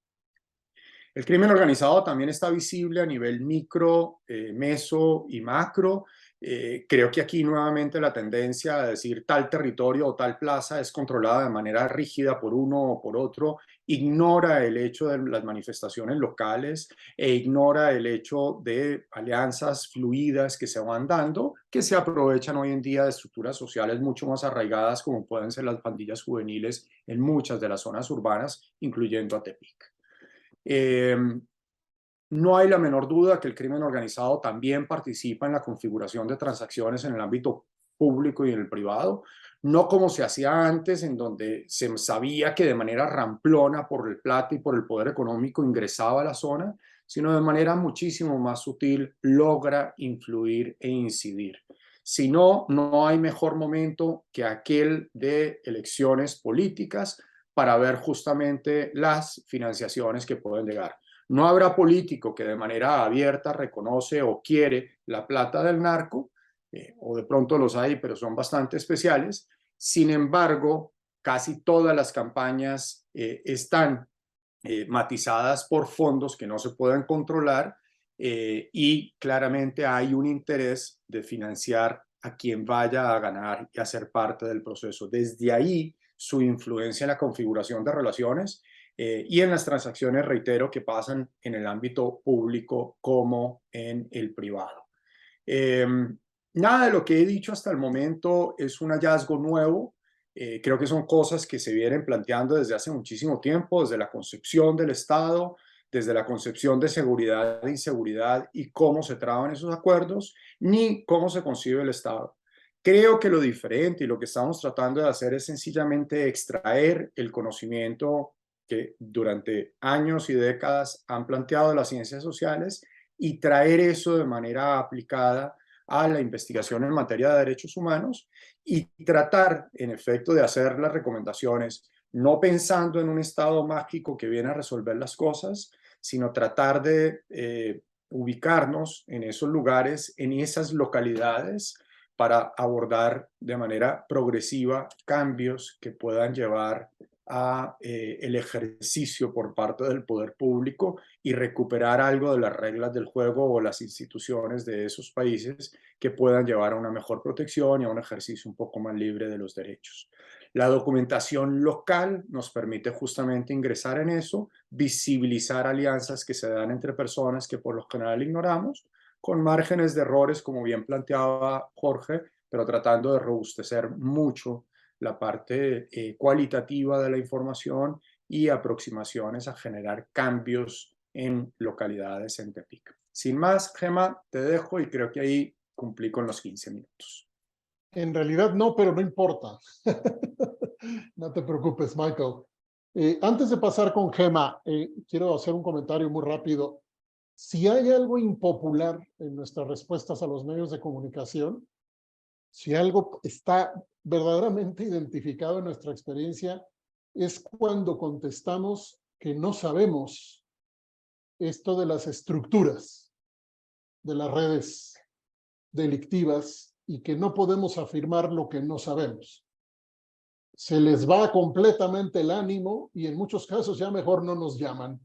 El crimen organizado también está visible a nivel micro, meso y macro. Creo que aquí nuevamente la tendencia a decir tal territorio o tal plaza es controlada de manera rígida por uno o por otro, ignora el hecho de las manifestaciones locales e ignora el hecho de alianzas fluidas que se van dando, que se aprovechan hoy en día de estructuras sociales mucho más arraigadas como pueden ser las pandillas juveniles en muchas de las zonas urbanas, incluyendo a Tepic. No hay la menor duda que el crimen organizado también participa en la configuración de transacciones en el ámbito público y en el privado, no como se hacía antes, en donde se sabía que de manera ramplona por el plata y por el poder económico ingresaba a la zona, sino de manera muchísimo más sutil logra influir e incidir. Si no, no hay mejor momento que aquel de elecciones políticas para ver justamente las financiaciones que pueden llegar. No habrá político que de manera abierta reconoce o quiere la plata del narco, o de pronto los hay, pero son bastante especiales. Sin embargo, casi todas las campañas están matizadas por fondos que no se pueden controlar y claramente hay un interés de financiar a quien vaya a ganar y a ser parte del proceso. Desde ahí, su influencia en la configuración de relaciones y en las transacciones, reitero, que pasan en el ámbito público como en el privado. Nada de lo que he dicho hasta el momento es un hallazgo nuevo. Creo que son cosas que se vienen planteando desde hace muchísimo tiempo, desde la concepción del Estado, desde la concepción de seguridad e inseguridad y cómo se traban esos acuerdos, ni cómo se concibe el Estado. Creo que lo diferente y lo que estamos tratando de hacer es sencillamente extraer el conocimiento que durante años y décadas han planteado las ciencias sociales y traer eso de manera aplicada a la investigación en materia de derechos humanos y tratar, en efecto, de hacer las recomendaciones, no pensando en un estado mágico que viene a resolver las cosas, sino tratar de ubicarnos en esos lugares, en esas localidades, para abordar de manera progresiva cambios que puedan llevar a el ejercicio por parte del poder público y recuperar algo de las reglas del juego o las instituciones de esos países que puedan llevar a una mejor protección y a un ejercicio un poco más libre de los derechos. La documentación local nos permite justamente ingresar en eso, visibilizar alianzas que se dan entre personas que por lo general ignoramos, con márgenes de errores, como bien planteaba Jorge, pero tratando de robustecer mucho la parte cualitativa de la información y aproximaciones a generar cambios en localidades en Tepic. Sin más, Gemma, te dejo y creo que ahí cumplí con los 15 minutos. En realidad no, pero no importa. No te preocupes, Michael. Antes de pasar con Gemma, quiero hacer un comentario muy rápido. Si hay algo impopular en nuestras respuestas a los medios de comunicación, si algo está verdaderamente identificado en nuestra experiencia, es cuando contestamos que no sabemos esto de las estructuras de las redes delictivas y que no podemos afirmar lo que no sabemos. Se les va completamente el ánimo y en muchos casos ya mejor no nos llaman,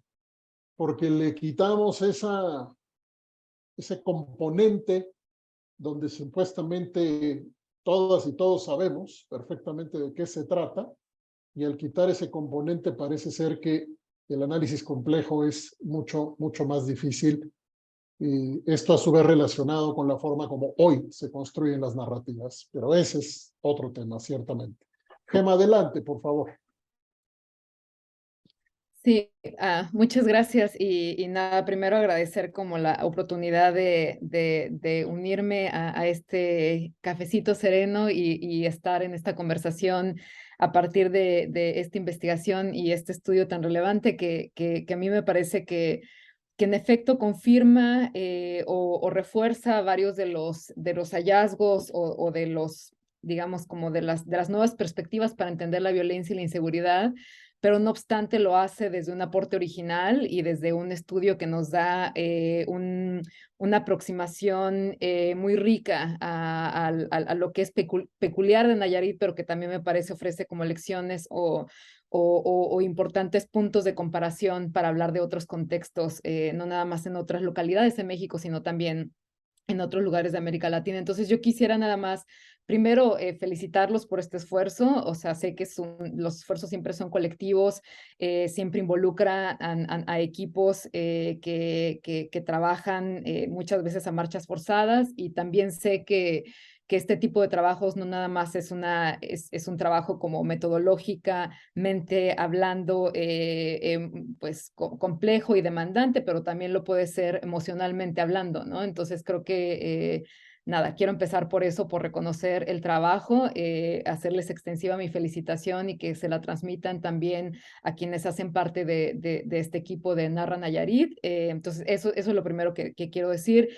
porque le quitamos ese componente donde supuestamente todas y todos sabemos perfectamente de qué se trata, y al quitar ese componente parece ser que el análisis complejo es mucho más difícil, y esto a su vez relacionado con la forma como hoy se construyen las narrativas, pero ese es otro tema, ciertamente. Gema, adelante, por favor. Sí, muchas gracias y nada, primero agradecer como la oportunidad de unirme a este cafecito sereno y estar en esta conversación a partir de esta investigación y este estudio tan relevante que a mí me parece que en efecto confirma o refuerza varios de los hallazgos o de los, digamos, como de las nuevas perspectivas para entender la violencia y la inseguridad, pero no obstante lo hace desde un aporte original y desde un estudio que nos da una aproximación muy rica a lo que es peculiar de Nayarit, pero que también me parece ofrece como lecciones o importantes puntos de comparación para hablar de otros contextos, no nada más en otras localidades de México, sino también en otros lugares de América Latina. Entonces yo quisiera nada más, primero, felicitarlos por este esfuerzo. O sea, sé que los esfuerzos siempre son colectivos, siempre involucran a equipos que trabajan muchas veces a marchas forzadas, y también sé que este tipo de trabajos no nada más es un trabajo como metodológicamente hablando, pues complejo y demandante, pero también lo puede ser emocionalmente hablando, ¿no? Entonces creo que, nada, quiero empezar por eso, por reconocer el trabajo, hacerles extensiva mi felicitación y que se la transmitan también a quienes hacen parte de este equipo de Narra Nayarit. Entonces eso es lo primero que quiero decir.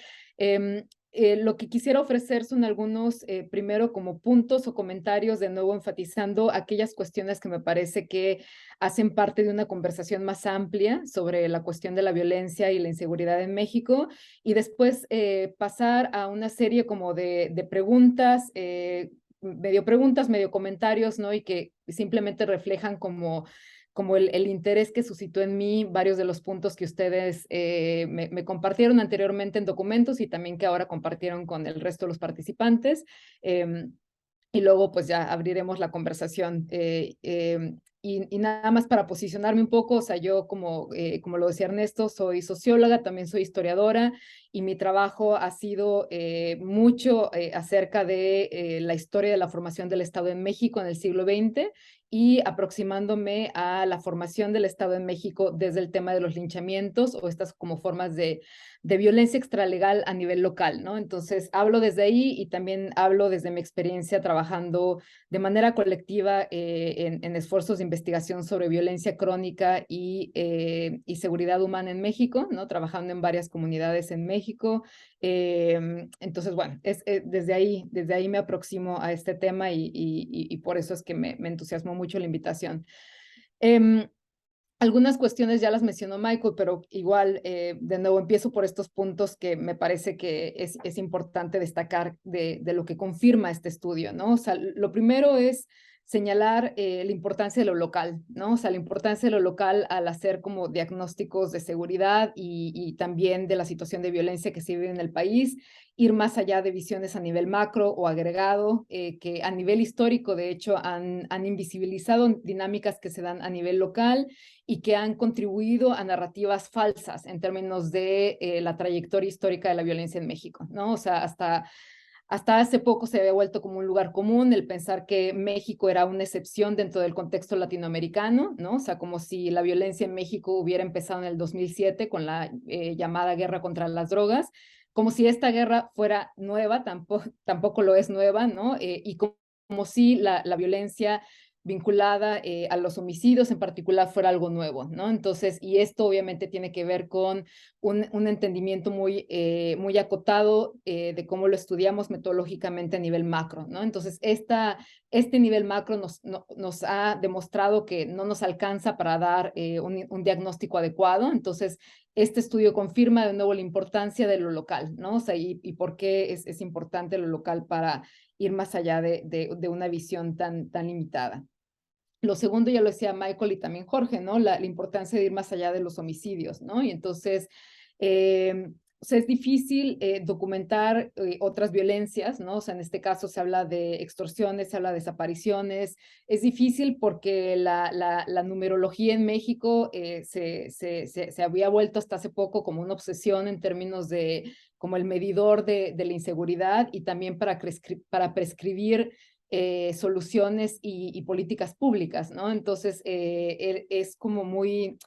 Lo que quisiera ofrecer son algunos, primero, como puntos o comentarios, de nuevo enfatizando aquellas cuestiones que me parece que hacen parte de una conversación más amplia sobre la cuestión de la violencia y la inseguridad en México, y después pasar a una serie como de preguntas, medio comentarios, ¿no? Y que simplemente reflejan como el interés que suscitó en mí varios de los puntos que ustedes me compartieron anteriormente en documentos y también que ahora compartieron con el resto de los participantes. Y luego pues ya abriremos la conversación. Y nada más para posicionarme un poco, o sea, yo como lo decía Ernesto, soy socióloga, también soy historiadora, y mi trabajo ha sido mucho acerca de la historia de la formación del Estado en México en el siglo XX, y aproximándome a la formación del Estado en México desde el tema de los linchamientos o estas como formas de violencia extralegal a nivel local, ¿no? Entonces hablo desde ahí y también hablo desde mi experiencia trabajando de manera colectiva en esfuerzos de investigación sobre violencia crónica y seguridad humana en México, ¿no? Trabajando en varias comunidades en México. Entonces, bueno, desde ahí me aproximo a este tema y por eso es que me entusiasmó mucho la invitación. Algunas cuestiones ya las mencionó Michael, pero igual, de nuevo, empiezo por estos puntos que me parece que es importante destacar de lo que confirma este estudio, ¿no? O sea, lo primero es señalar la importancia de lo local, ¿no? O sea, la importancia de lo local al hacer como diagnósticos de seguridad y también de la situación de violencia que se vive en el país, ir más allá de visiones a nivel macro o agregado, que a nivel histórico, de hecho, han invisibilizado dinámicas que se dan a nivel local y que han contribuido a narrativas falsas en términos de la trayectoria histórica de la violencia en México, ¿no? O sea, hasta hace poco se había vuelto como un lugar común el pensar que México era una excepción dentro del contexto latinoamericano, ¿no? O sea, como si la violencia en México hubiera empezado en el 2007 con la llamada guerra contra las drogas, como si esta guerra fuera nueva, tampoco lo es nueva, ¿no? Y como si la violencia vinculada a los homicidios en particular fuera algo nuevo, ¿no? Entonces, y esto obviamente tiene que ver con un entendimiento muy acotado de cómo lo estudiamos metodológicamente a nivel macro, ¿no? Entonces, este nivel macro nos ha demostrado que no nos alcanza para dar un diagnóstico adecuado. Entonces, este estudio confirma de nuevo la importancia de lo local, ¿no? O sea, y por qué es importante lo local para ir más allá de una visión tan limitada. Lo segundo, ya lo decía Michael y también Jorge, ¿no? La importancia de ir más allá de los homicidios, ¿no? Y entonces, o sea, es difícil documentar otras violencias, ¿no? O sea, en este caso se habla de extorsiones, se habla de desapariciones. Es difícil porque la numerología en México se había vuelto hasta hace poco como una obsesión en términos de como el medidor de la inseguridad y también para prescribir soluciones y políticas públicas, ¿no? Entonces, es como muy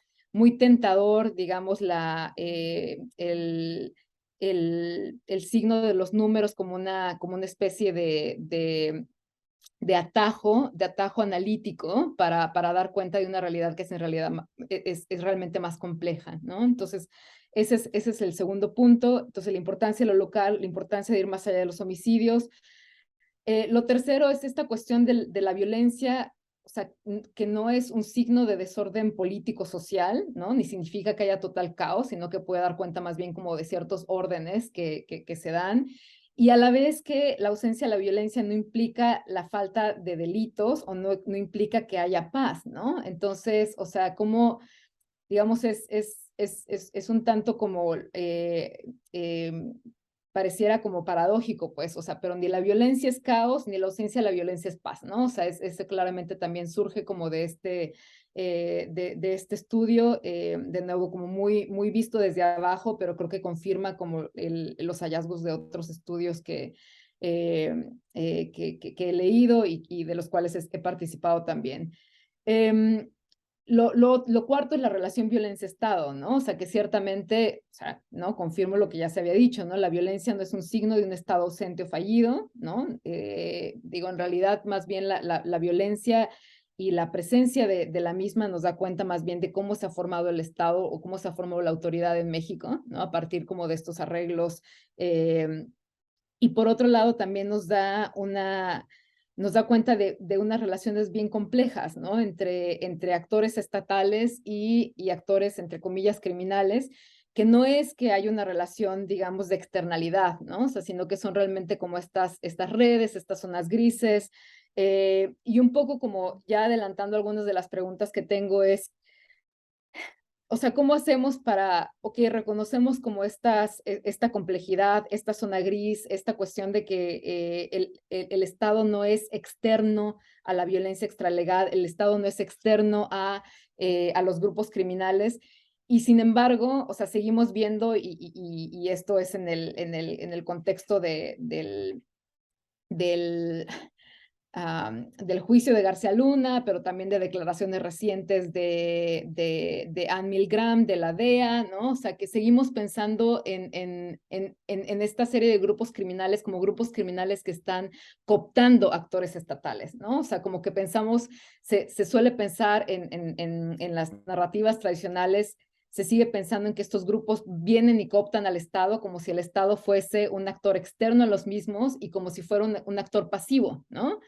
tentador, digamos, el signo de los números como una especie de atajo analítico para dar cuenta de una realidad que es en realidad es realmente más compleja, ¿no? Entonces, ese es el segundo punto. Entonces, la importancia de lo local, la importancia de ir más allá de los homicidios. Lo tercero es esta cuestión de la violencia, o sea, que no es un signo de desorden político-social, ¿no? Ni significa que haya total caos, sino que puede dar cuenta más bien como de ciertos órdenes que se dan. Y a la vez que la ausencia de la violencia no implica la falta de delitos o no implica que haya paz, ¿no? Entonces, o sea, como, digamos, es un tanto como pareciera como paradójico, pues, o sea, pero ni la violencia es caos, ni la ausencia de la violencia es paz, ¿no? O sea, ese claramente también surge como de este estudio, de nuevo, como muy visto desde abajo, pero creo que confirma como los hallazgos de otros estudios que he leído y de los cuales he participado también. Lo cuarto es la relación violencia-Estado, ¿no? O sea, que ciertamente, o sea, ¿no? Confirmo lo que ya se había dicho, ¿no? La violencia no es un signo de un Estado ausente o fallido, ¿no? Digo, en realidad, más bien la violencia y la presencia de la misma nos da cuenta más bien de cómo se ha formado el Estado o cómo se ha formado la autoridad en México, ¿no? A partir como de estos arreglos. Y por otro lado, también nos da cuenta de unas relaciones bien complejas, ¿no? Entre actores estatales y actores, entre comillas, criminales, que no es que haya una relación, digamos, de externalidad, ¿no? O sea, sino que son realmente como estas redes, estas zonas grises, y un poco como ya adelantando algunas de las preguntas que tengo es, o sea, ¿cómo hacemos para, reconocemos como esta complejidad, esta zona gris, esta cuestión de que el Estado no es externo a la violencia extralegal, el Estado no es externo a los grupos criminales, y sin embargo, o sea, seguimos viendo, y esto es en el contexto del del juicio de García Luna, pero también de declaraciones recientes de Anne Milgram, de la DEA, ¿no? O sea, que seguimos pensando en esta serie de grupos criminales como grupos criminales que están cooptando actores estatales, ¿no? O sea, como que pensamos, se suele pensar en las narrativas tradicionales, se sigue pensando en que estos grupos vienen y cooptan al Estado como si el Estado fuese un actor externo a los mismos y como si fuera un actor pasivo, ¿no?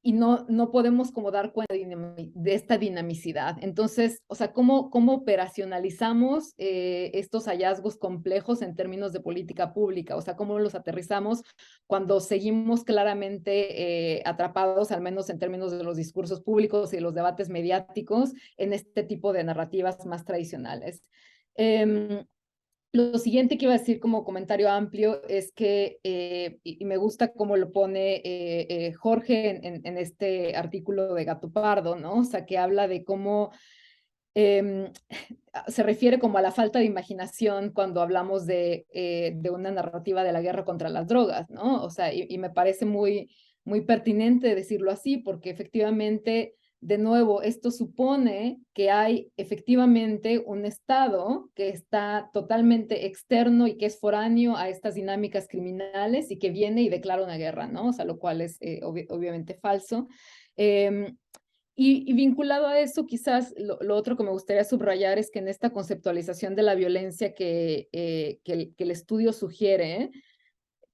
Y no podemos como dar cuenta de esta dinamicidad. Entonces, o sea, ¿cómo operacionalizamos estos hallazgos complejos en términos de política pública? O sea, ¿cómo los aterrizamos cuando seguimos claramente atrapados, al menos en términos de los discursos públicos y los debates mediáticos, en este tipo de narrativas más tradicionales? Lo siguiente que iba a decir como comentario amplio es que, y me gusta cómo lo pone Jorge en este artículo de Gato Pardo, ¿no? O sea, que habla de cómo se refiere como a la falta de imaginación cuando hablamos de una narrativa de la guerra contra las drogas, ¿no? O sea, y me parece muy pertinente decirlo así, porque efectivamente, de nuevo, esto supone que hay efectivamente un Estado que está totalmente externo y que es foráneo a estas dinámicas criminales y que viene y declara una guerra, ¿no? O sea, lo cual es obviamente falso. Y vinculado a eso, quizás lo otro que me gustaría subrayar es que en esta conceptualización de la violencia que el estudio sugiere,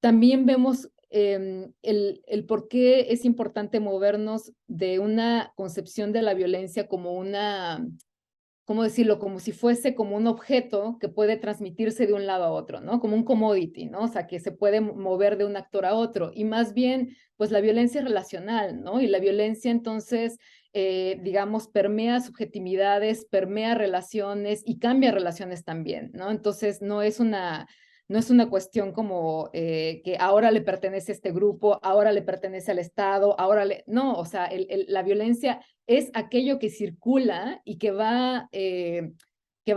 también vemos el por qué es importante movernos de una concepción de la violencia como una ¿cómo decirlo? Como si fuese como un objeto que puede transmitirse de un lado a otro, ¿no? Como un commodity, ¿no? O sea, que se puede mover de un actor a otro. Y más bien, pues la violencia es relacional, ¿no? Y la violencia entonces, digamos, permea subjetividades, permea relaciones y cambia relaciones también, ¿no? Entonces, no es una cuestión como que ahora le pertenece a este grupo, ahora le pertenece al Estado, no, o sea, la violencia es aquello que circula y que va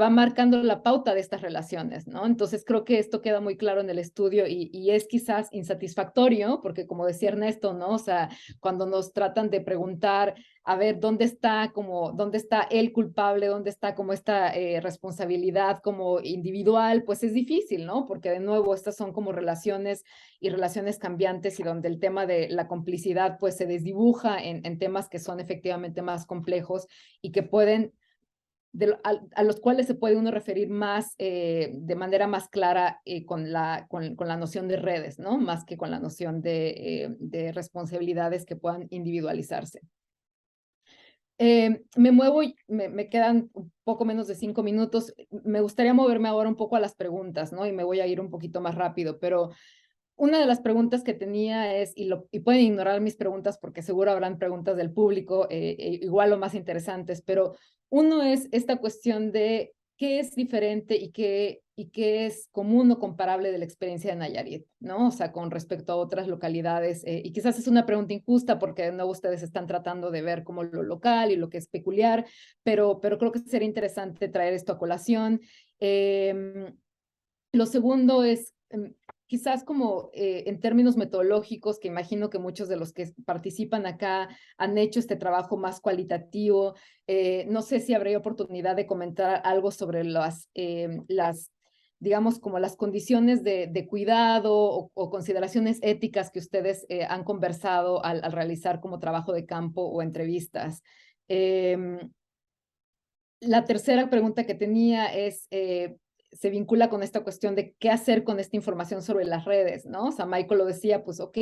marcando la pauta de estas relaciones, ¿no? Entonces creo que esto queda muy claro en el estudio y es quizás insatisfactorio, porque como decía Ernesto, ¿no? O sea, cuando nos tratan de preguntar, a ver, ¿dónde está el culpable? ¿Dónde está como esta responsabilidad como individual? Pues es difícil, ¿no? Porque de nuevo, estas son como relaciones y relaciones cambiantes y donde el tema de la complicidad pues se desdibuja en temas que son efectivamente más complejos y que pueden a los cuales se puede uno referir más de manera más clara con la noción de redes, ¿no? Más que con la noción de responsabilidades que puedan individualizarse. Me quedan un poco menos de 5 minutos. Me gustaría moverme ahora un poco a las preguntas, ¿no? Y me voy a ir un poquito más rápido, pero una de las preguntas que tenía es, y pueden ignorar mis preguntas porque seguro habrán preguntas del público, igual o más interesantes, pero uno es esta cuestión de qué es diferente y qué es común o comparable de la experiencia de Nayarit, ¿no? O sea, con respecto a otras localidades. Y quizás es una pregunta injusta porque de nuevo ustedes están tratando de ver como lo local y lo que es peculiar, pero creo que sería interesante traer esto a colación. Lo segundo es quizás como en términos metodológicos, que imagino que muchos de los que participan acá han hecho este trabajo más cualitativo. No sé si habría oportunidad de comentar algo sobre digamos, como las condiciones de cuidado o consideraciones éticas que ustedes han conversado al realizar como trabajo de campo o entrevistas. La tercera pregunta que tenía es, se vincula con esta cuestión de qué hacer con esta información sobre las redes, ¿no? O sea, Michael lo decía, pues, ok,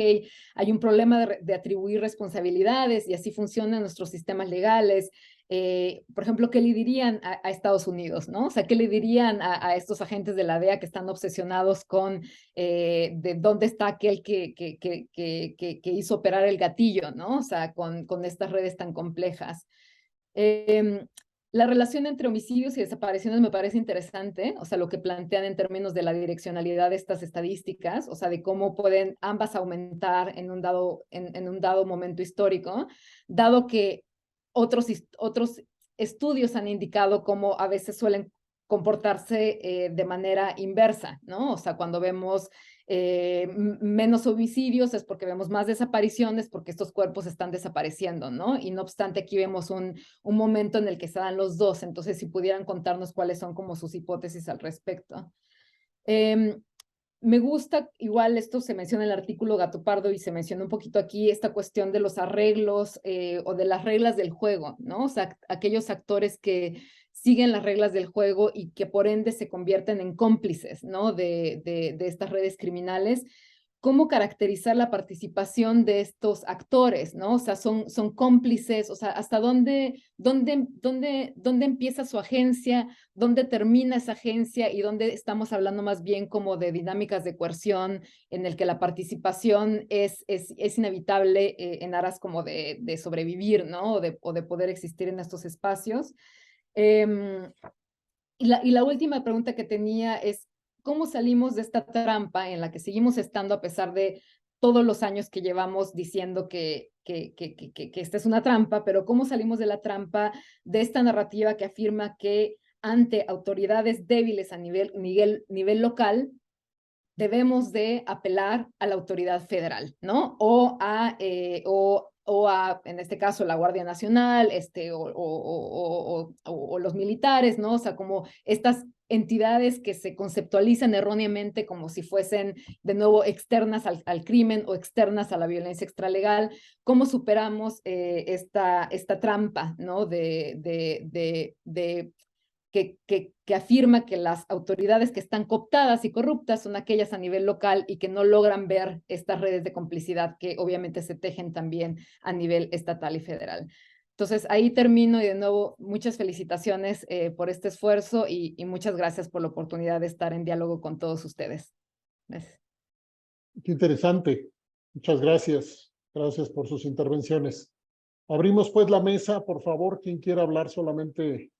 hay un problema de atribuir responsabilidades y así funcionan nuestros sistemas legales. Por ejemplo, ¿qué le dirían a Estados Unidos, ¿no? O sea, ¿qué le dirían a estos agentes de la DEA que están obsesionados con de dónde está aquel que hizo operar el gatillo, ¿no? O sea, con estas redes tan complejas. La relación entre homicidios y desapariciones me parece interesante, o sea, lo que plantean en términos de la direccionalidad de estas estadísticas, o sea, de cómo pueden ambas aumentar en un dado momento histórico, dado que otros estudios han indicado cómo a veces suelen comportarse de manera inversa, ¿no? O sea, cuando vemos menos homicidios es porque vemos más desapariciones, porque estos cuerpos están desapareciendo, ¿no? Y no obstante, aquí vemos un momento en el que se dan los dos, entonces si pudieran contarnos cuáles son como sus hipótesis al respecto. Me gusta, igual esto se menciona en el artículo Gato Pardo y se menciona un poquito aquí esta cuestión de los arreglos o de las reglas del juego, ¿no? O sea, aquellos actores que siguen las reglas del juego y que por ende se convierten en cómplices, ¿no? De estas redes criminales. ¿Cómo caracterizar la participación de estos actores, ¿no? O sea, son cómplices, o sea, ¿hasta dónde empieza su agencia? ¿Dónde termina esa agencia y dónde estamos hablando más bien como de dinámicas de coerción en el que la participación es inevitable en aras como de sobrevivir, ¿no? O de poder existir en estos espacios. Y la última pregunta que tenía es, ¿cómo salimos de esta trampa en la que seguimos estando a pesar de todos los años que llevamos diciendo que esta es una trampa, pero cómo salimos de la trampa de esta narrativa que afirma que ante autoridades débiles a nivel local, debemos de apelar a la autoridad federal, ¿no? O a, en este caso, la Guardia Nacional, o los militares, ¿no? O sea, como estas entidades que se conceptualizan erróneamente como si fuesen, de nuevo, externas al crimen o externas a la violencia extralegal. ¿Cómo superamos esta trampa, ¿no? Que afirma que las autoridades que están cooptadas y corruptas son aquellas a nivel local y que no logran ver estas redes de complicidad que obviamente se tejen también a nivel estatal y federal. Entonces, ahí termino y de nuevo, muchas felicitaciones por este esfuerzo y muchas gracias por la oportunidad de estar en diálogo con todos ustedes. Gracias. Qué interesante. Muchas gracias. Gracias por sus intervenciones. Abrimos pues la mesa, por favor, quien quiera hablar solamente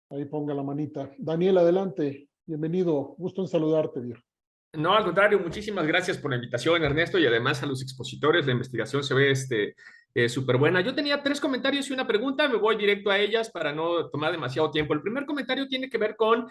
ahí ponga la manita. Daniel, adelante. Bienvenido. Gusto en saludarte, viejo. No, al contrario, muchísimas gracias por la invitación, Ernesto, y además a los expositores. La investigación se ve súper buena. Yo tenía 3 comentarios y una pregunta, me voy directo a ellas para no tomar demasiado tiempo. El primer comentario tiene que ver con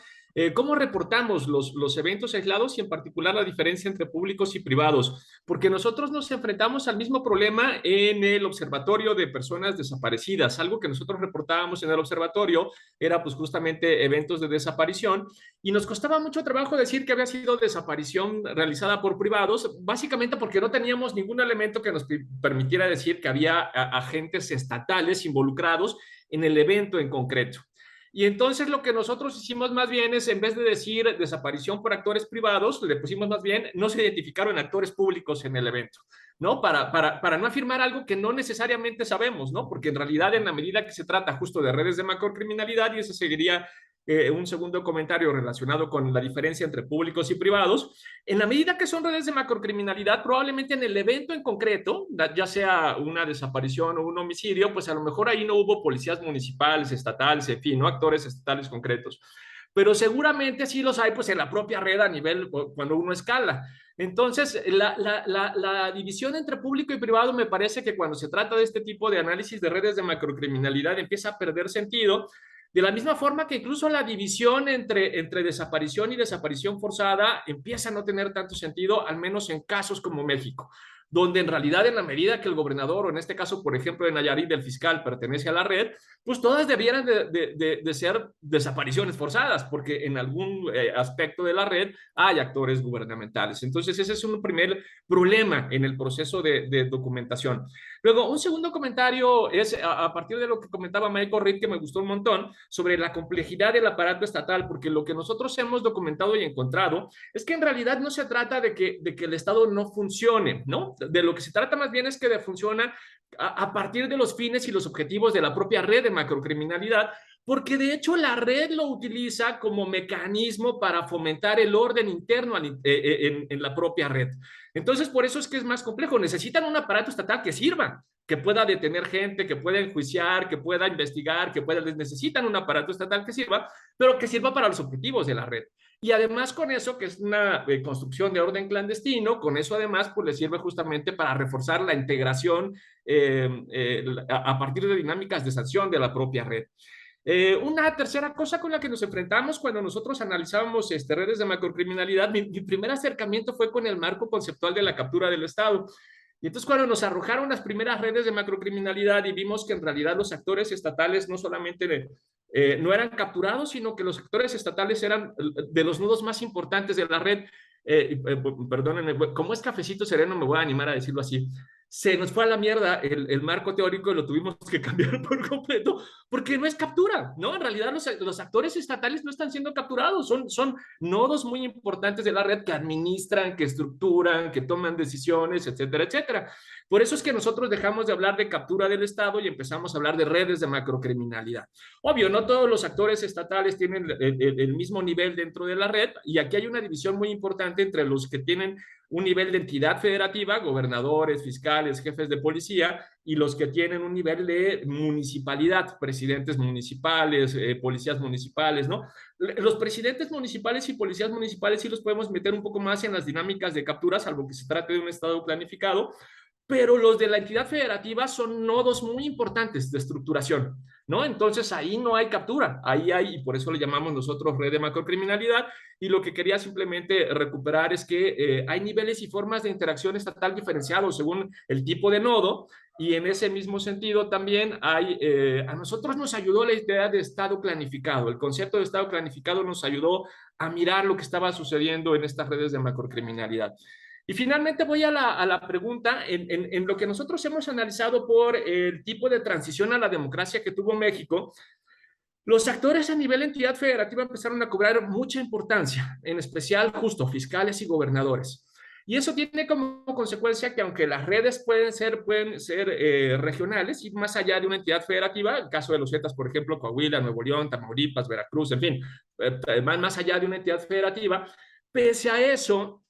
cómo reportamos los eventos aislados y en particular la diferencia entre públicos y privados, porque nosotros nos enfrentamos al mismo problema en el Observatorio de Personas Desaparecidas. Algo que nosotros reportábamos en el observatorio era pues justamente eventos de desaparición y nos costaba mucho trabajo decir que había sido desaparición realizada por privados, básicamente porque no teníamos ningún elemento que nos permitiera decir que había agentes estatales involucrados en el evento en concreto. Y entonces lo que nosotros hicimos más bien es, en vez de decir desaparición por actores privados, le pusimos más bien no se identificaron actores públicos en el evento, ¿no? Para no afirmar algo que no necesariamente sabemos, ¿no? Porque en realidad en la medida que se trata justo de redes de macrocriminalidad, y ese seguiría un segundo comentario relacionado con la diferencia entre públicos y privados, en la medida que son redes de macrocriminalidad, probablemente en el evento en concreto, ya sea una desaparición o un homicidio, pues a lo mejor ahí no hubo policías municipales, estatales, en fin, no actores estatales concretos. Pero seguramente sí los hay pues en la propia red a nivel cuando uno escala. Entonces, la división entre público y privado me parece que cuando se trata de este tipo de análisis de redes de macrocriminalidad empieza a perder sentido. De la misma forma que incluso la división entre desaparición y desaparición forzada empieza a no tener tanto sentido, al menos en casos como México, donde en realidad en la medida que el gobernador, o en este caso, por ejemplo, de Nayarit, el fiscal, pertenece a la red, pues todas debieran de ser desapariciones forzadas, porque en algún aspecto de la red hay actores gubernamentales. Entonces, ese es un primer problema en el proceso de documentación. Luego, un segundo comentario es a partir de lo que comentaba Michael Reed, que me gustó un montón, sobre la complejidad del aparato estatal, porque lo que nosotros hemos documentado y encontrado es que en realidad no se trata de que el Estado no funcione, ¿no? De lo que se trata más bien es que funciona a partir de los fines y los objetivos de la propia red de macrocriminalidad, porque de hecho la red lo utiliza como mecanismo para fomentar el orden interno en la propia red. Entonces, por eso es que es más complejo. Necesitan un aparato estatal que sirva, que pueda detener gente, que pueda enjuiciar, que pueda investigar, necesitan un aparato estatal que sirva, pero que sirva para los objetivos de la red. Y además con eso, que es una construcción de orden clandestino, con eso además pues le sirve justamente para reforzar la integración a partir de dinámicas de sanción de la propia red. Una tercera cosa con la que nos enfrentamos cuando nosotros analizábamos redes de macrocriminalidad, mi primer acercamiento fue con el marco conceptual de la captura del Estado. Y entonces cuando nos arrojaron las primeras redes de macrocriminalidad y vimos que en realidad los actores estatales no solamente no eran capturados, sino que los actores estatales eran de los nudos más importantes de la red. Perdónenme, como es cafecito sereno, me voy a animar a decirlo así. Se nos fue a la mierda el marco teórico y lo tuvimos que cambiar por completo porque no es captura, ¿no? En realidad los actores estatales no están siendo capturados, son nodos muy importantes de la red que administran, que estructuran, que toman decisiones, etcétera, etcétera. Por eso es que nosotros dejamos de hablar de captura del Estado y empezamos a hablar de redes de macrocriminalidad. Obvio, no todos los actores estatales tienen el mismo nivel dentro de la red y aquí hay una división muy importante entre los que tienen un nivel de entidad federativa, gobernadores, fiscales, jefes de policía, y los que tienen un nivel de municipalidad, presidentes municipales, policías municipales, ¿no? Los presidentes municipales y policías municipales sí los podemos meter un poco más en las dinámicas de captura, salvo que se trate de un estado planificado, pero los de la entidad federativa son nodos muy importantes de estructuración, ¿no? Entonces ahí no hay captura, ahí hay, y por eso le llamamos nosotros red de macrocriminalidad, y lo que quería simplemente recuperar es que hay niveles y formas de interacción estatal diferenciados según el tipo de nodo, y en ese mismo sentido también hay, a nosotros nos ayudó la idea de estado planificado, el concepto de estado planificado nos ayudó a mirar lo que estaba sucediendo en estas redes de macrocriminalidad. Y finalmente voy a la pregunta, en lo que nosotros hemos analizado por el tipo de transición a la democracia que tuvo México, los actores a nivel entidad federativa empezaron a cobrar mucha importancia, en especial justo fiscales y gobernadores. Y eso tiene como consecuencia que aunque las redes pueden ser regionales y más allá de una entidad federativa, el caso de los Zetas, por ejemplo, Coahuila, Nuevo León, Tamaulipas, Veracruz, en fin, más allá de una entidad federativa, pese a eso,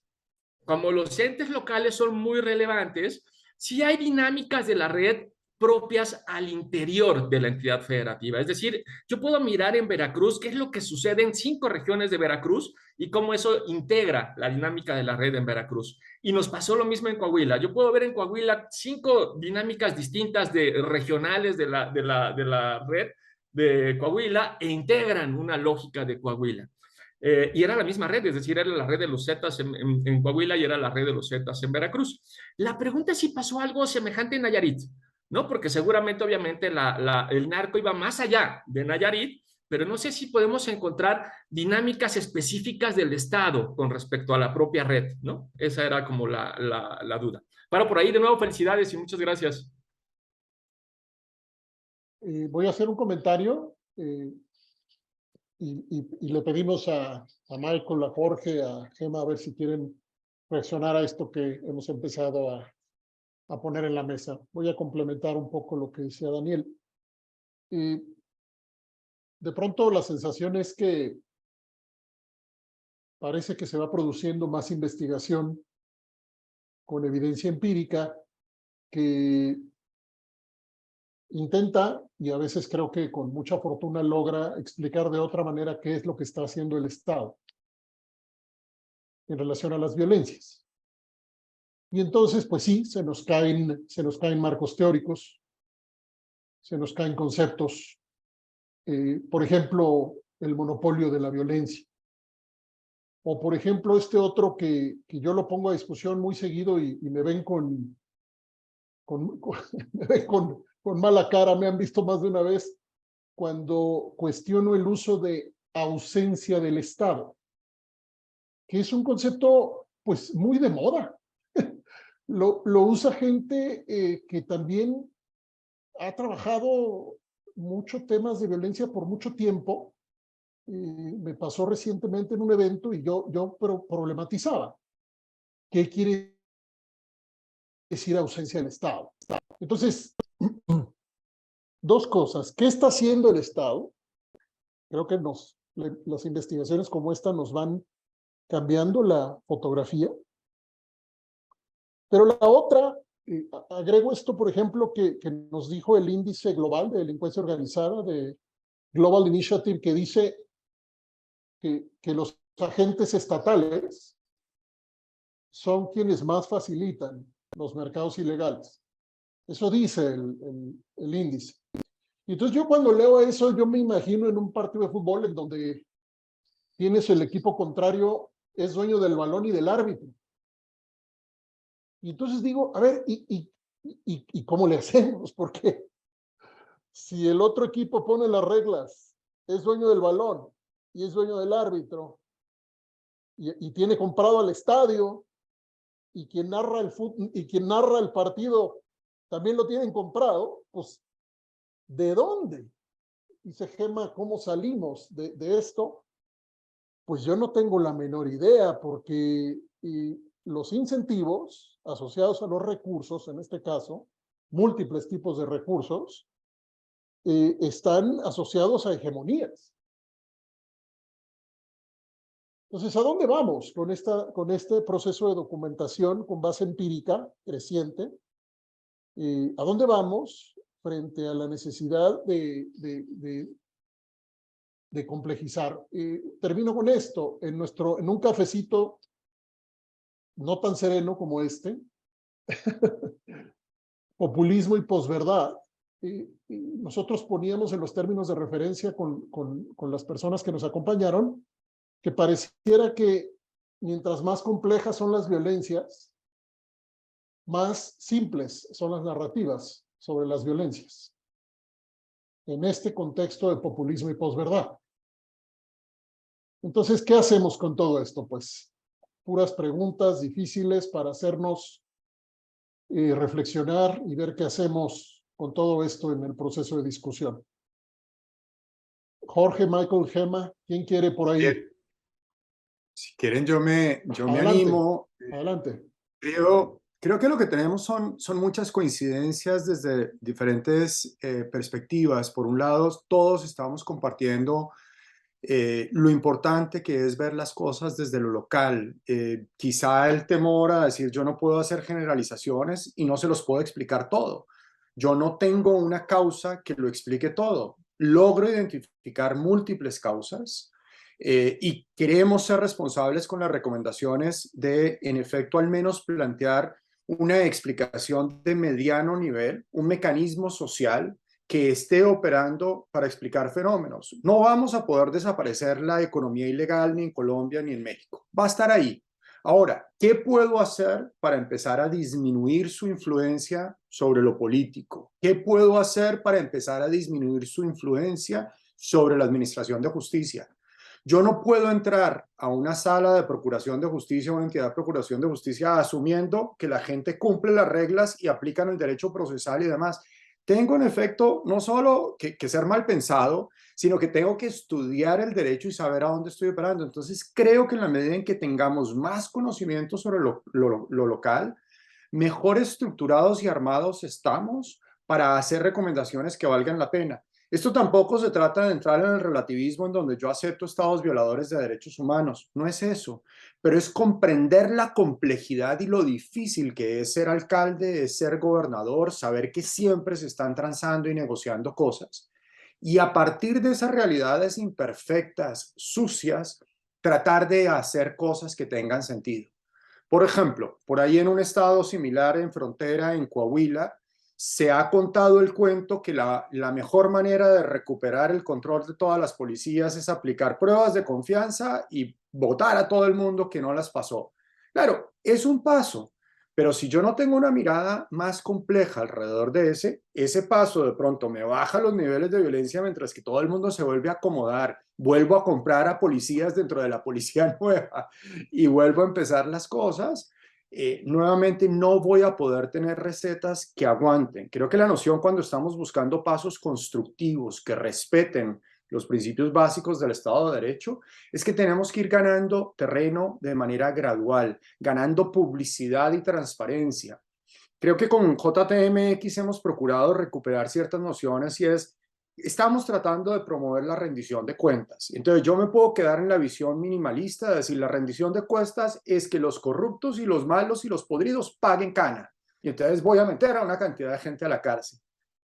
como los entes locales son muy relevantes, sí hay dinámicas de la red propias al interior de la entidad federativa. Es decir, yo puedo mirar en Veracruz qué es lo que sucede en 5 regiones de Veracruz y cómo eso integra la dinámica de la red en Veracruz. Y nos pasó lo mismo en Coahuila. Yo puedo ver en Coahuila 5 dinámicas distintas de regionales de la red de Coahuila e integran una lógica de Coahuila. Y era la misma red, es decir, era la red de los Zetas en Coahuila y era la red de los Zetas en Veracruz. La pregunta es si pasó algo semejante en Nayarit, ¿no? Porque seguramente, obviamente, el narco iba más allá de Nayarit, pero no sé si podemos encontrar dinámicas específicas del Estado con respecto a la propia red, ¿no? Esa era como la duda. Paro por ahí, de nuevo, felicidades y muchas gracias. Voy a hacer un comentario y le pedimos a Michael, a Jorge, a Gema, a ver si quieren reaccionar a esto que hemos empezado a poner en la mesa. Voy a complementar un poco lo que decía Daniel. De pronto la sensación es que parece que se va produciendo más investigación con evidencia empírica que intenta, y a veces creo que con mucha fortuna logra explicar de otra manera qué es lo que está haciendo el Estado en relación a las violencias. Y entonces, pues sí, se nos caen marcos teóricos, se nos caen conceptos, por ejemplo, el monopolio de la violencia. O, por ejemplo, este otro que yo lo pongo a discusión muy seguido y me ven me ven con mala cara, me han visto más de una vez, cuando cuestiono el uso de ausencia del Estado, que es un concepto, pues, muy de moda. Lo usa gente que también ha trabajado muchos temas de violencia por mucho tiempo. Me pasó recientemente en un evento y yo problematizaba. ¿Qué quiere decir ausencia del Estado? Entonces, dos cosas. ¿Qué está haciendo el Estado? Creo que las investigaciones como esta nos van cambiando la fotografía. Pero la otra, agrego esto, por ejemplo, que nos dijo el índice global de delincuencia organizada de Global Initiative, que dice que los agentes estatales son quienes más facilitan los mercados ilegales. Eso dice el índice. Y entonces yo cuando leo eso, yo me imagino en un partido de fútbol en donde tienes el equipo contrario, es dueño del balón y del árbitro. Y entonces digo, a ver, ¿y cómo le hacemos? Porque si el otro equipo pone las reglas, es dueño del balón y es dueño del árbitro, y tiene comprado al estadio, y quien narra el partido también lo tienen comprado, pues, ¿de dónde? Dice Gema, ¿cómo salimos de esto? Pues yo no tengo la menor idea, porque los incentivos asociados a los recursos, en este caso, múltiples tipos de recursos, están asociados a hegemonías. Entonces, ¿a dónde vamos con este proceso de documentación con base empírica creciente? ¿A dónde vamos frente a la necesidad de complejizar? Termino con esto. En un cafecito no tan sereno como este, populismo y posverdad, nosotros poníamos en los términos de referencia con las personas que nos acompañaron, que pareciera que mientras más complejas son las violencias, más simples son las narrativas sobre las violencias. En este contexto de populismo y posverdad. Entonces, ¿qué hacemos con todo esto? Pues, puras preguntas difíciles para hacernos reflexionar y ver qué hacemos con todo esto en el proceso de discusión. Jorge, Michael, Gema, ¿quién quiere por ahí? Si quieren, yo me Adelante. animo. Adelante. Creo que lo que tenemos son muchas coincidencias desde diferentes perspectivas. Por un lado, todos estamos compartiendo lo importante que es ver las cosas desde lo local. Quizá el temor a decir yo no puedo hacer generalizaciones y no se los puedo explicar todo. Yo no tengo una causa que lo explique todo. Logro identificar múltiples causas y queremos ser responsables con las recomendaciones de, en efecto, al menos plantear una explicación de mediano nivel, un mecanismo social que esté operando para explicar fenómenos. No vamos a poder desaparecer la economía ilegal ni en Colombia ni en México. Va a estar ahí. Ahora, ¿qué puedo hacer para empezar a disminuir su influencia sobre lo político? ¿Qué puedo hacer para empezar a disminuir su influencia sobre la administración de justicia? Yo no puedo entrar a una sala de procuración de justicia o una entidad de procuración de justicia asumiendo que la gente cumple las reglas y aplican el derecho procesal y demás. Tengo en efecto no solo que ser mal pensado, sino que tengo que estudiar el derecho y saber a dónde estoy operando. Entonces creo que en la medida en que tengamos más conocimiento sobre lo local, mejor estructurados y armados estamos para hacer recomendaciones que valgan la pena. Esto tampoco se trata de entrar en el relativismo en donde yo acepto estados violadores de derechos humanos. No es eso, pero es comprender la complejidad y lo difícil que es ser alcalde, es ser gobernador, saber que siempre se están transando y negociando cosas. Y a partir de esas realidades imperfectas, sucias, tratar de hacer cosas que tengan sentido. Por ejemplo, por ahí en un estado similar en frontera, en Coahuila, se ha contado el cuento que la mejor manera de recuperar el control de todas las policías es aplicar pruebas de confianza y votar a todo el mundo que no las pasó. Claro, es un paso, pero si yo no tengo una mirada más compleja alrededor de ese paso de pronto me baja los niveles de violencia mientras que todo el mundo se vuelve a acomodar, vuelvo a comprar a policías dentro de la policía nueva y vuelvo a empezar las cosas. Nuevamente no voy a poder tener recetas que aguanten. Creo que la noción cuando estamos buscando pasos constructivos que respeten los principios básicos del Estado de Derecho es que tenemos que ir ganando terreno de manera gradual, ganando publicidad y transparencia. Creo que con JTMX hemos procurado recuperar ciertas nociones y estamos tratando de promover la rendición de cuentas. Entonces yo me puedo quedar en la visión minimalista de decir la rendición de cuentas es que los corruptos y los malos y los podridos paguen cana. Y entonces voy a meter a una cantidad de gente a la cárcel.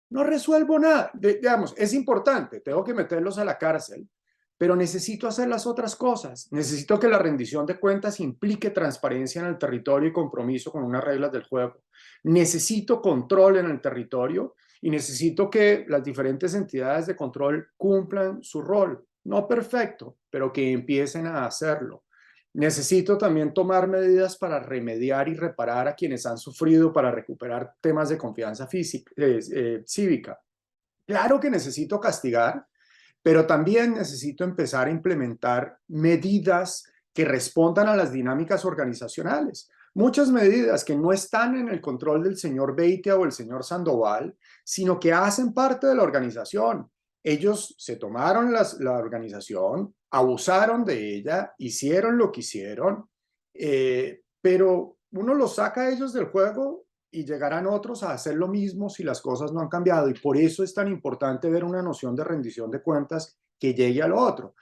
No resuelvo nada. Digamos, es importante, tengo que meterlos a la cárcel, pero necesito hacer las otras cosas. Necesito que la rendición de cuentas implique transparencia en el territorio y compromiso con unas reglas del juego. Necesito control en el territorio y necesito que las diferentes entidades de control cumplan su rol. No perfecto, pero que empiecen a hacerlo. Necesito también tomar medidas para remediar y reparar a quienes han sufrido para recuperar temas de confianza cívica. Claro que necesito castigar, pero también necesito empezar a implementar medidas que respondan a las dinámicas organizacionales. Muchas medidas que no están en el control del señor Beitia o el señor Sandoval, sino que hacen parte de la organización. Ellos se tomaron la organización, abusaron de ella, hicieron lo que hicieron, pero uno los saca a ellos del juego y llegarán otros a hacer lo mismo si las cosas no han cambiado. Y por eso es tan importante ver una noción de rendición de cuentas que llegue a lo otro.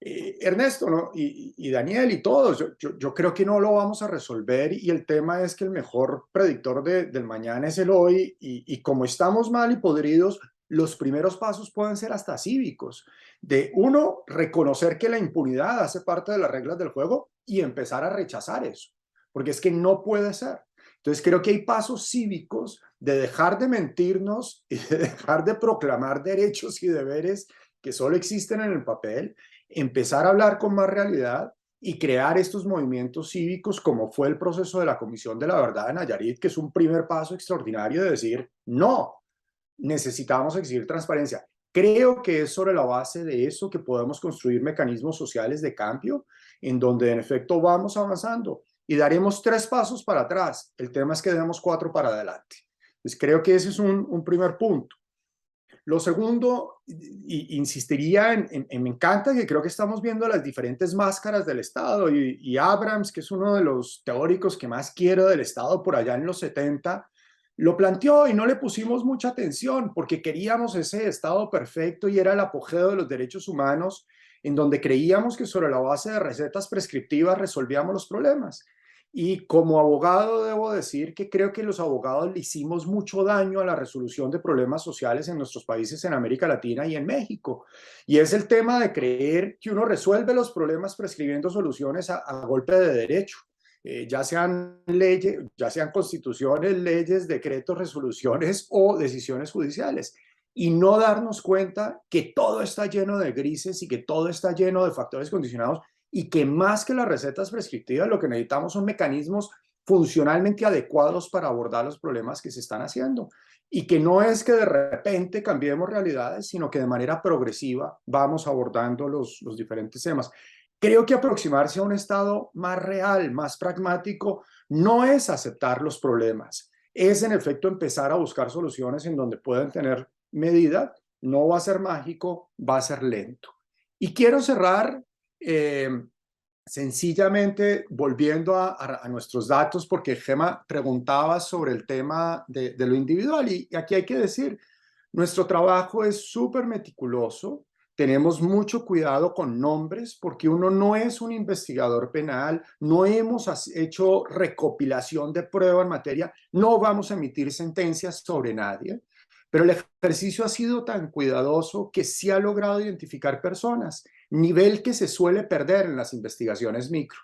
Ernesto, ¿no? y Daniel y todos, yo creo que no lo vamos a resolver y el tema es que el mejor predictor del mañana es el hoy y como estamos mal y podridos, los primeros pasos pueden ser hasta cívicos. De uno, reconocer que la impunidad hace parte de las reglas del juego y empezar a rechazar eso, porque es que no puede ser. Entonces creo que hay pasos cívicos de dejar de mentirnos y de dejar de proclamar derechos y deberes que solo existen en el papel, empezar a hablar con más realidad y crear estos movimientos cívicos como fue el proceso de la Comisión de la Verdad de Nayarit, que es un primer paso extraordinario de decir, no, necesitamos exigir transparencia. Creo que es sobre la base de eso que podemos construir mecanismos sociales de cambio en donde en efecto vamos avanzando y daremos 3 pasos para atrás. El tema es que demos 4 para adelante. Pues creo que ese es un primer punto. Lo segundo, insistiría me encanta que creo que estamos viendo las diferentes máscaras del Estado y Abrams, que es uno de los teóricos que más quiero del Estado por allá en los 70, lo planteó y no le pusimos mucha atención porque queríamos ese Estado perfecto y era el apogeo de los derechos humanos en donde creíamos que sobre la base de recetas prescriptivas resolvíamos los problemas. Y como abogado debo decir que creo que los abogados le hicimos mucho daño a la resolución de problemas sociales en nuestros países en América Latina y en México. Y es el tema de creer que uno resuelve los problemas prescribiendo soluciones a golpe de derecho. Ya sean leyes, ya sean constituciones, leyes, decretos, resoluciones o decisiones judiciales. Y no darnos cuenta que todo está lleno de grises y que todo está lleno de factores condicionados y que más que las recetas prescriptivas lo que necesitamos son mecanismos funcionalmente adecuados para abordar los problemas que se están haciendo y que no es que de repente cambiemos realidades, sino que de manera progresiva vamos abordando los diferentes temas. Creo que aproximarse a un estado más real, más pragmático, no es aceptar los problemas, es en efecto empezar a buscar soluciones en donde pueden tener medida, no va a ser mágico, va a ser lento. Y quiero cerrar sencillamente volviendo a nuestros datos, porque Gemma preguntaba sobre el tema de lo individual y aquí hay que decir, nuestro trabajo es súper meticuloso, tenemos mucho cuidado con nombres porque uno no es un investigador penal, no hemos hecho recopilación de prueba en materia, no vamos a emitir sentencias sobre nadie. Pero el ejercicio ha sido tan cuidadoso que sí ha logrado identificar personas, nivel que se suele perder en las investigaciones micro.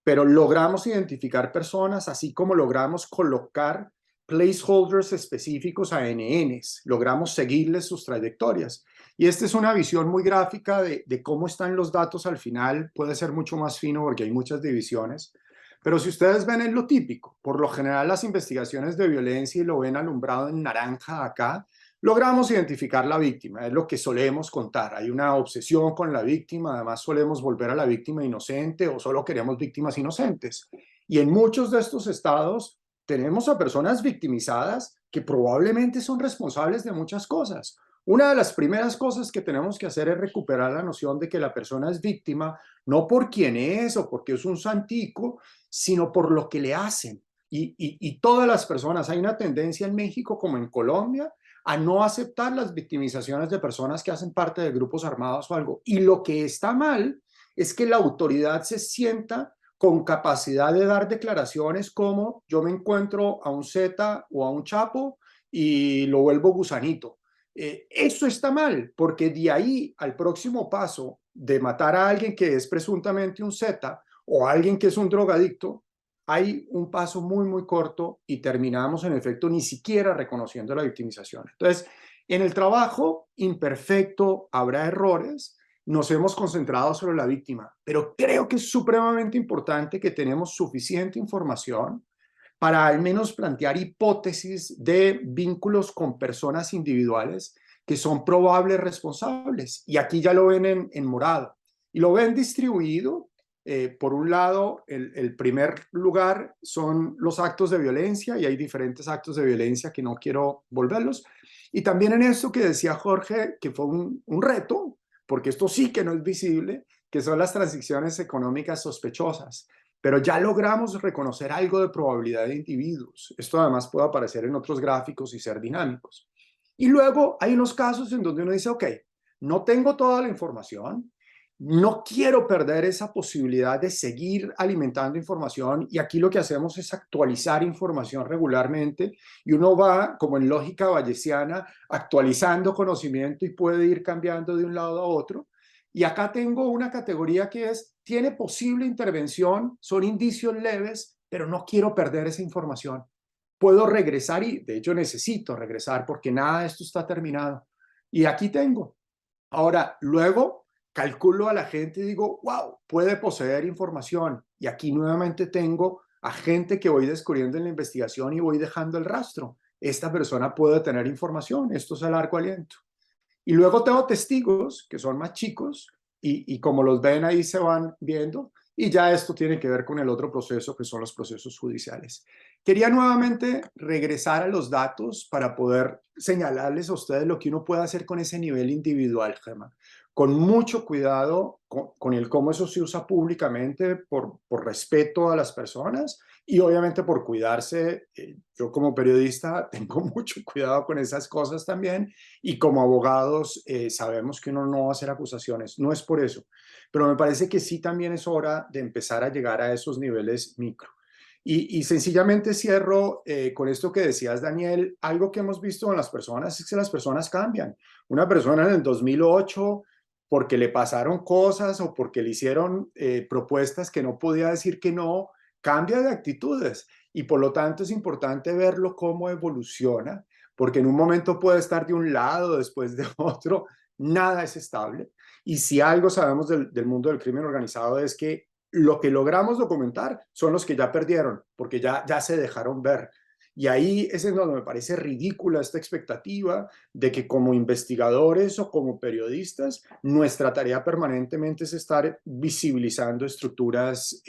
Pero logramos identificar personas, así como logramos colocar placeholders específicos a NNs, logramos seguirles sus trayectorias. Y esta es una visión muy gráfica de cómo están los datos al final, puede ser mucho más fino porque hay muchas divisiones. Pero si ustedes ven es lo típico, por lo general las investigaciones de violencia y lo ven alumbrado en naranja acá, logramos identificar la víctima, es lo que solemos contar. Hay una obsesión con la víctima, además solemos volver a la víctima inocente o solo queremos víctimas inocentes. Y en muchos de estos estados tenemos a personas victimizadas que probablemente son responsables de muchas cosas. Una de las primeras cosas que tenemos que hacer es recuperar la noción de que la persona es víctima no por quién es o porque es un santico, sino por lo que le hacen. Y todas las personas, hay una tendencia en México como en Colombia a no aceptar las victimizaciones de personas que hacen parte de grupos armados o algo. Y lo que está mal es que la autoridad se sienta con capacidad de dar declaraciones como yo me encuentro a un Zeta o a un Chapo y lo vuelvo gusanito. Eso está mal, porque de ahí al próximo paso de matar a alguien que es presuntamente un Zeta o a alguien que es un drogadicto, hay un paso muy, muy corto y terminamos en efecto ni siquiera reconociendo la victimización. Entonces, en el trabajo imperfecto habrá errores, nos hemos concentrado sobre la víctima, pero creo que es supremamente importante que tenemos suficiente información para al menos plantear hipótesis de vínculos con personas individuales que son probables responsables. Y aquí ya lo ven en morado. Y lo ven distribuido. Por un lado, el primer lugar son los actos de violencia y hay diferentes actos de violencia que no quiero volverlos. Y también en esto que decía Jorge, que fue un reto, porque esto sí que no es visible, que son las transacciones económicas sospechosas. Pero ya logramos reconocer algo de probabilidad de individuos. Esto además puede aparecer en otros gráficos y ser dinámicos. Y luego hay unos casos en donde uno dice, ok, no tengo toda la información, no quiero perder esa posibilidad de seguir alimentando información y aquí lo que hacemos es actualizar información regularmente y uno va, como en lógica bayesiana, actualizando conocimiento y puede ir cambiando de un lado a otro. Y acá tengo una categoría que es, tiene posible intervención, son indicios leves, pero no quiero perder esa información. Puedo regresar y de hecho necesito regresar porque nada de esto está terminado. Y aquí tengo. Ahora, luego calculo a la gente y digo, wow, puede poseer información. Y aquí nuevamente tengo a gente que voy descubriendo en la investigación y voy dejando el rastro. Esta persona puede tener información, esto es el arco aliento. Y luego tengo testigos que son más chicos y como los ven ahí se van viendo Y ya esto tiene que ver con el otro proceso, que son los procesos judiciales. Quería nuevamente regresar a los datos para poder señalarles a ustedes lo que uno puede hacer con ese nivel individual, Gemma. Con mucho cuidado con el cómo eso se usa públicamente por respeto a las personas y obviamente por cuidarse. Yo como periodista tengo mucho cuidado con esas cosas también y como abogados sabemos que uno no va a hacer acusaciones. No es por eso, pero me parece que sí también es hora de empezar a llegar a esos niveles micro. Y sencillamente cierro con esto que decías, Daniel. Algo que hemos visto en las personas es que las personas cambian. Una persona en el 2008, porque le pasaron cosas o porque le hicieron propuestas que no podía decir que no, cambia de actitudes. Y por lo tanto es importante verlo cómo evoluciona, porque en un momento puede estar de un lado, después de otro. Nada es estable. Y si algo sabemos del mundo del crimen organizado es que lo que logramos documentar son los que ya perdieron, porque ya se dejaron ver. Y ahí es en donde me parece ridícula esta expectativa de que como investigadores o como periodistas, nuestra tarea permanentemente es estar visibilizando estructuras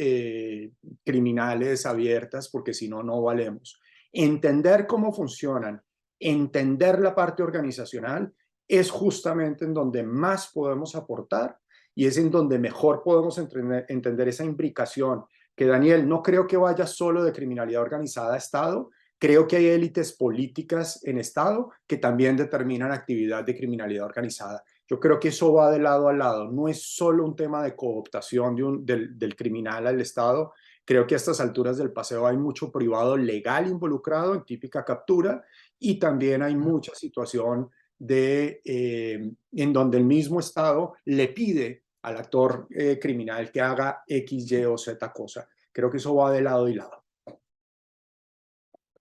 criminales abiertas, porque si no, no valemos. Entender cómo funcionan, entender la parte organizacional, es justamente en donde más podemos aportar y es en donde mejor podemos entender esa imbricación, que Daniel, no creo que vaya solo de criminalidad organizada a Estado, creo que hay élites políticas en Estado que también determinan actividad de criminalidad organizada. Yo creo que eso va de lado a lado, no es solo un tema de cooptación del criminal al Estado. Creo que a estas alturas del paseo hay mucho privado legal involucrado en típica captura y también hay mucha situación en donde el mismo Estado le pide al actor criminal que haga X, Y o Z cosa. Creo que eso va de lado y lado.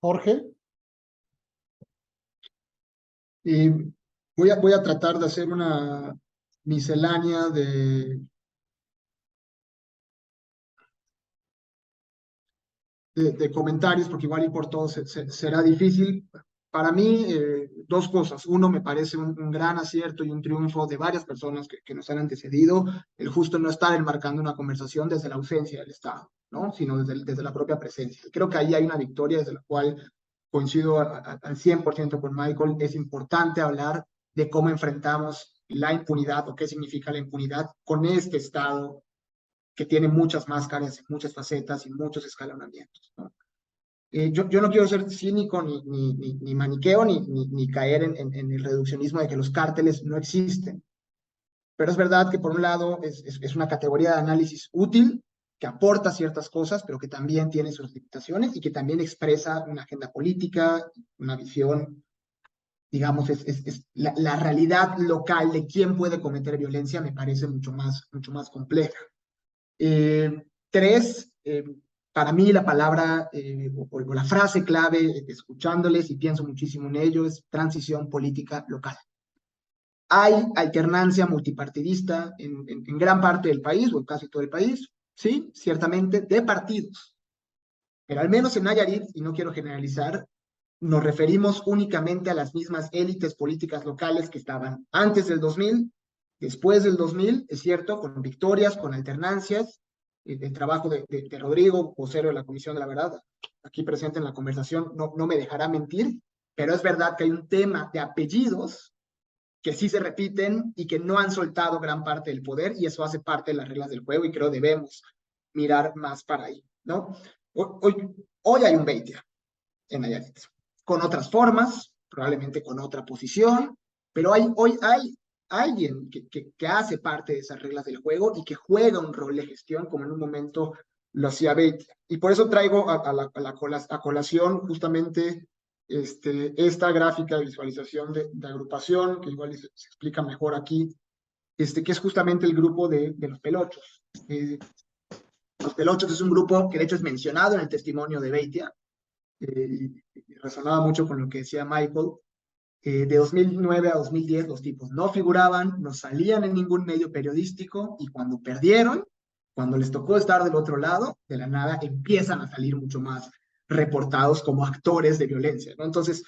Jorge. Voy a tratar de hacer una miscelánea de comentarios, porque igual y por todo será difícil. Para mí, dos cosas. Uno, me parece un gran acierto y un triunfo de varias personas que nos han antecedido, el justo no estar enmarcando una conversación desde la ausencia del Estado, ¿no? Sino desde la propia presencia. Creo que ahí hay una victoria desde la cual coincido al 100% con Michael. Es importante hablar de cómo enfrentamos la impunidad o qué significa la impunidad con este Estado que tiene muchas máscaras, muchas facetas y muchos escalonamientos, ¿no? Yo no quiero ser cínico ni maniqueo ni caer en el reduccionismo de que los cárteles no existen, pero es verdad que por un lado es una categoría de análisis útil, que aporta ciertas cosas, pero que también tiene sus limitaciones y que también expresa una agenda política, una visión, digamos, la realidad local de quién puede cometer violencia me parece mucho más compleja. Tres, para mí la palabra o la frase clave, escuchándoles y pienso muchísimo en ello, es transición política local. Hay alternancia multipartidista en gran parte del país, o en casi todo el país, sí, ciertamente, de partidos. Pero al menos en Nayarit, y no quiero generalizar, nos referimos únicamente a las mismas élites políticas locales que estaban antes del 2000, después del 2000, es cierto, con victorias, con alternancias. El trabajo de Rodrigo, vocero de la Comisión de la Verdad, aquí presente en la conversación, no me dejará mentir, pero es verdad que hay un tema de apellidos que sí se repiten y que no han soltado gran parte del poder, y eso hace parte de las reglas del juego y creo debemos mirar más para ahí, ¿no? Hoy hay un Beitia en Nayarit, con otras formas, probablemente con otra posición, pero hoy hay alguien que hace parte de esas reglas del juego y que juega un rol de gestión como en un momento lo hacía Beitia. Y por eso traigo a colación justamente esta gráfica de visualización de agrupación, que igual se explica mejor aquí, que es justamente el grupo de los Pelochos. Los Pelochos es un grupo que de hecho es mencionado en el testimonio de Beitia, y resonaba mucho con lo que decía Michael. De 2009 a 2010 los tipos no figuraban, no salían en ningún medio periodístico, y cuando perdieron, cuando les tocó estar del otro lado, de la nada empiezan a salir mucho más reportados como actores de violencia, ¿no? Entonces,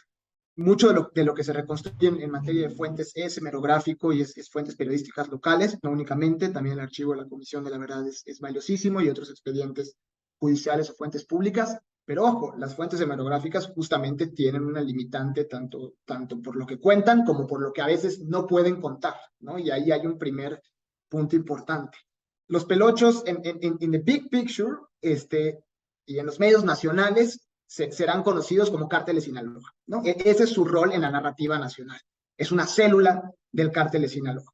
mucho de lo que se reconstruye en materia de fuentes es hemerográfico y es fuentes periodísticas locales, no únicamente, también el archivo de la Comisión de la Verdad es valiosísimo y otros expedientes judiciales o fuentes públicas, pero ojo, las fuentes hemerográficas justamente tienen una limitante tanto por lo que cuentan como por lo que a veces no pueden contar, ¿no? Y ahí hay un primer punto importante. Los pelochos en the big picture, y en los medios nacionales, serán conocidos como Cártel de Sinaloa, ¿no? Ese es su rol en la narrativa nacional. Es una célula del Cártel de Sinaloa.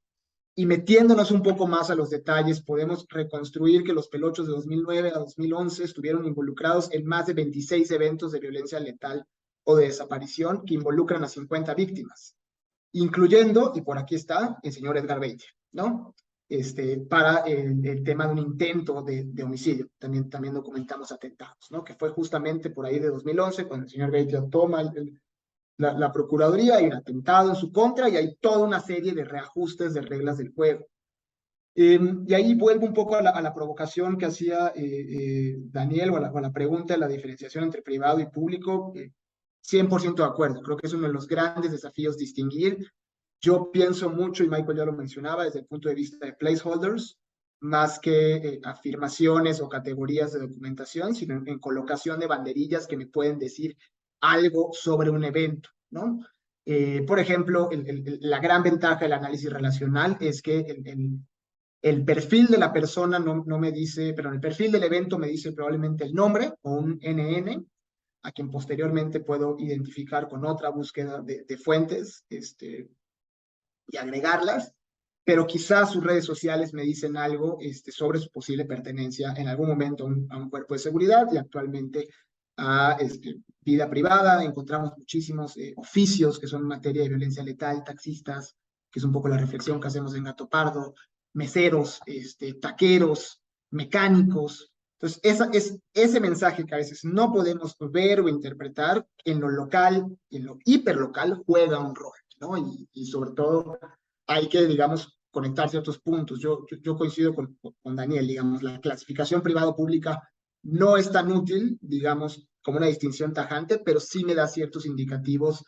Y metiéndonos un poco más a los detalles, podemos reconstruir que los pelochos de 2009 a 2011 estuvieron involucrados en más de 26 eventos de violencia letal o de desaparición que involucran a 50 víctimas, incluyendo, y por aquí está, el señor Edgar Beitia, ¿no? Para el tema de un intento de homicidio. También documentamos atentados, ¿no? Que fue justamente por ahí de 2011, cuando el señor Beitia toma la Procuraduría, hay un atentado en su contra y hay toda una serie de reajustes de reglas del juego. Y ahí vuelvo un poco a la provocación que hacía Daniel, o a la pregunta de la diferenciación entre privado y público. 100% de acuerdo, creo que es uno de los grandes desafíos distinguir. Yo pienso mucho, y Michael ya lo mencionaba, desde el punto de vista de placeholders, más que afirmaciones o categorías de documentación, sino en colocación de banderillas que me pueden decir algo sobre un evento, ¿no? Por ejemplo, la gran ventaja del análisis relacional es que el perfil de la persona no me dice, pero el perfil del evento me dice probablemente el nombre o un NN, a quien posteriormente puedo identificar con otra búsqueda de fuentes, y agregarlas, pero quizás sus redes sociales me dicen algo sobre su posible pertenencia en algún momento a un cuerpo de seguridad y actualmente a vida privada. Encontramos muchísimos oficios que son en materia de violencia letal, taxistas, que es un poco la reflexión que hacemos en Gato Pardo, meseros, taqueros, mecánicos. Entonces, ese mensaje que a veces no podemos ver o interpretar en lo local, en lo hiperlocal, juega un rol, ¿no? Y sobre todo hay que, digamos, conectar ciertos puntos. Yo coincido con Daniel, digamos, la clasificación privado-pública no es tan útil, digamos, como una distinción tajante, pero sí me da ciertos indicativos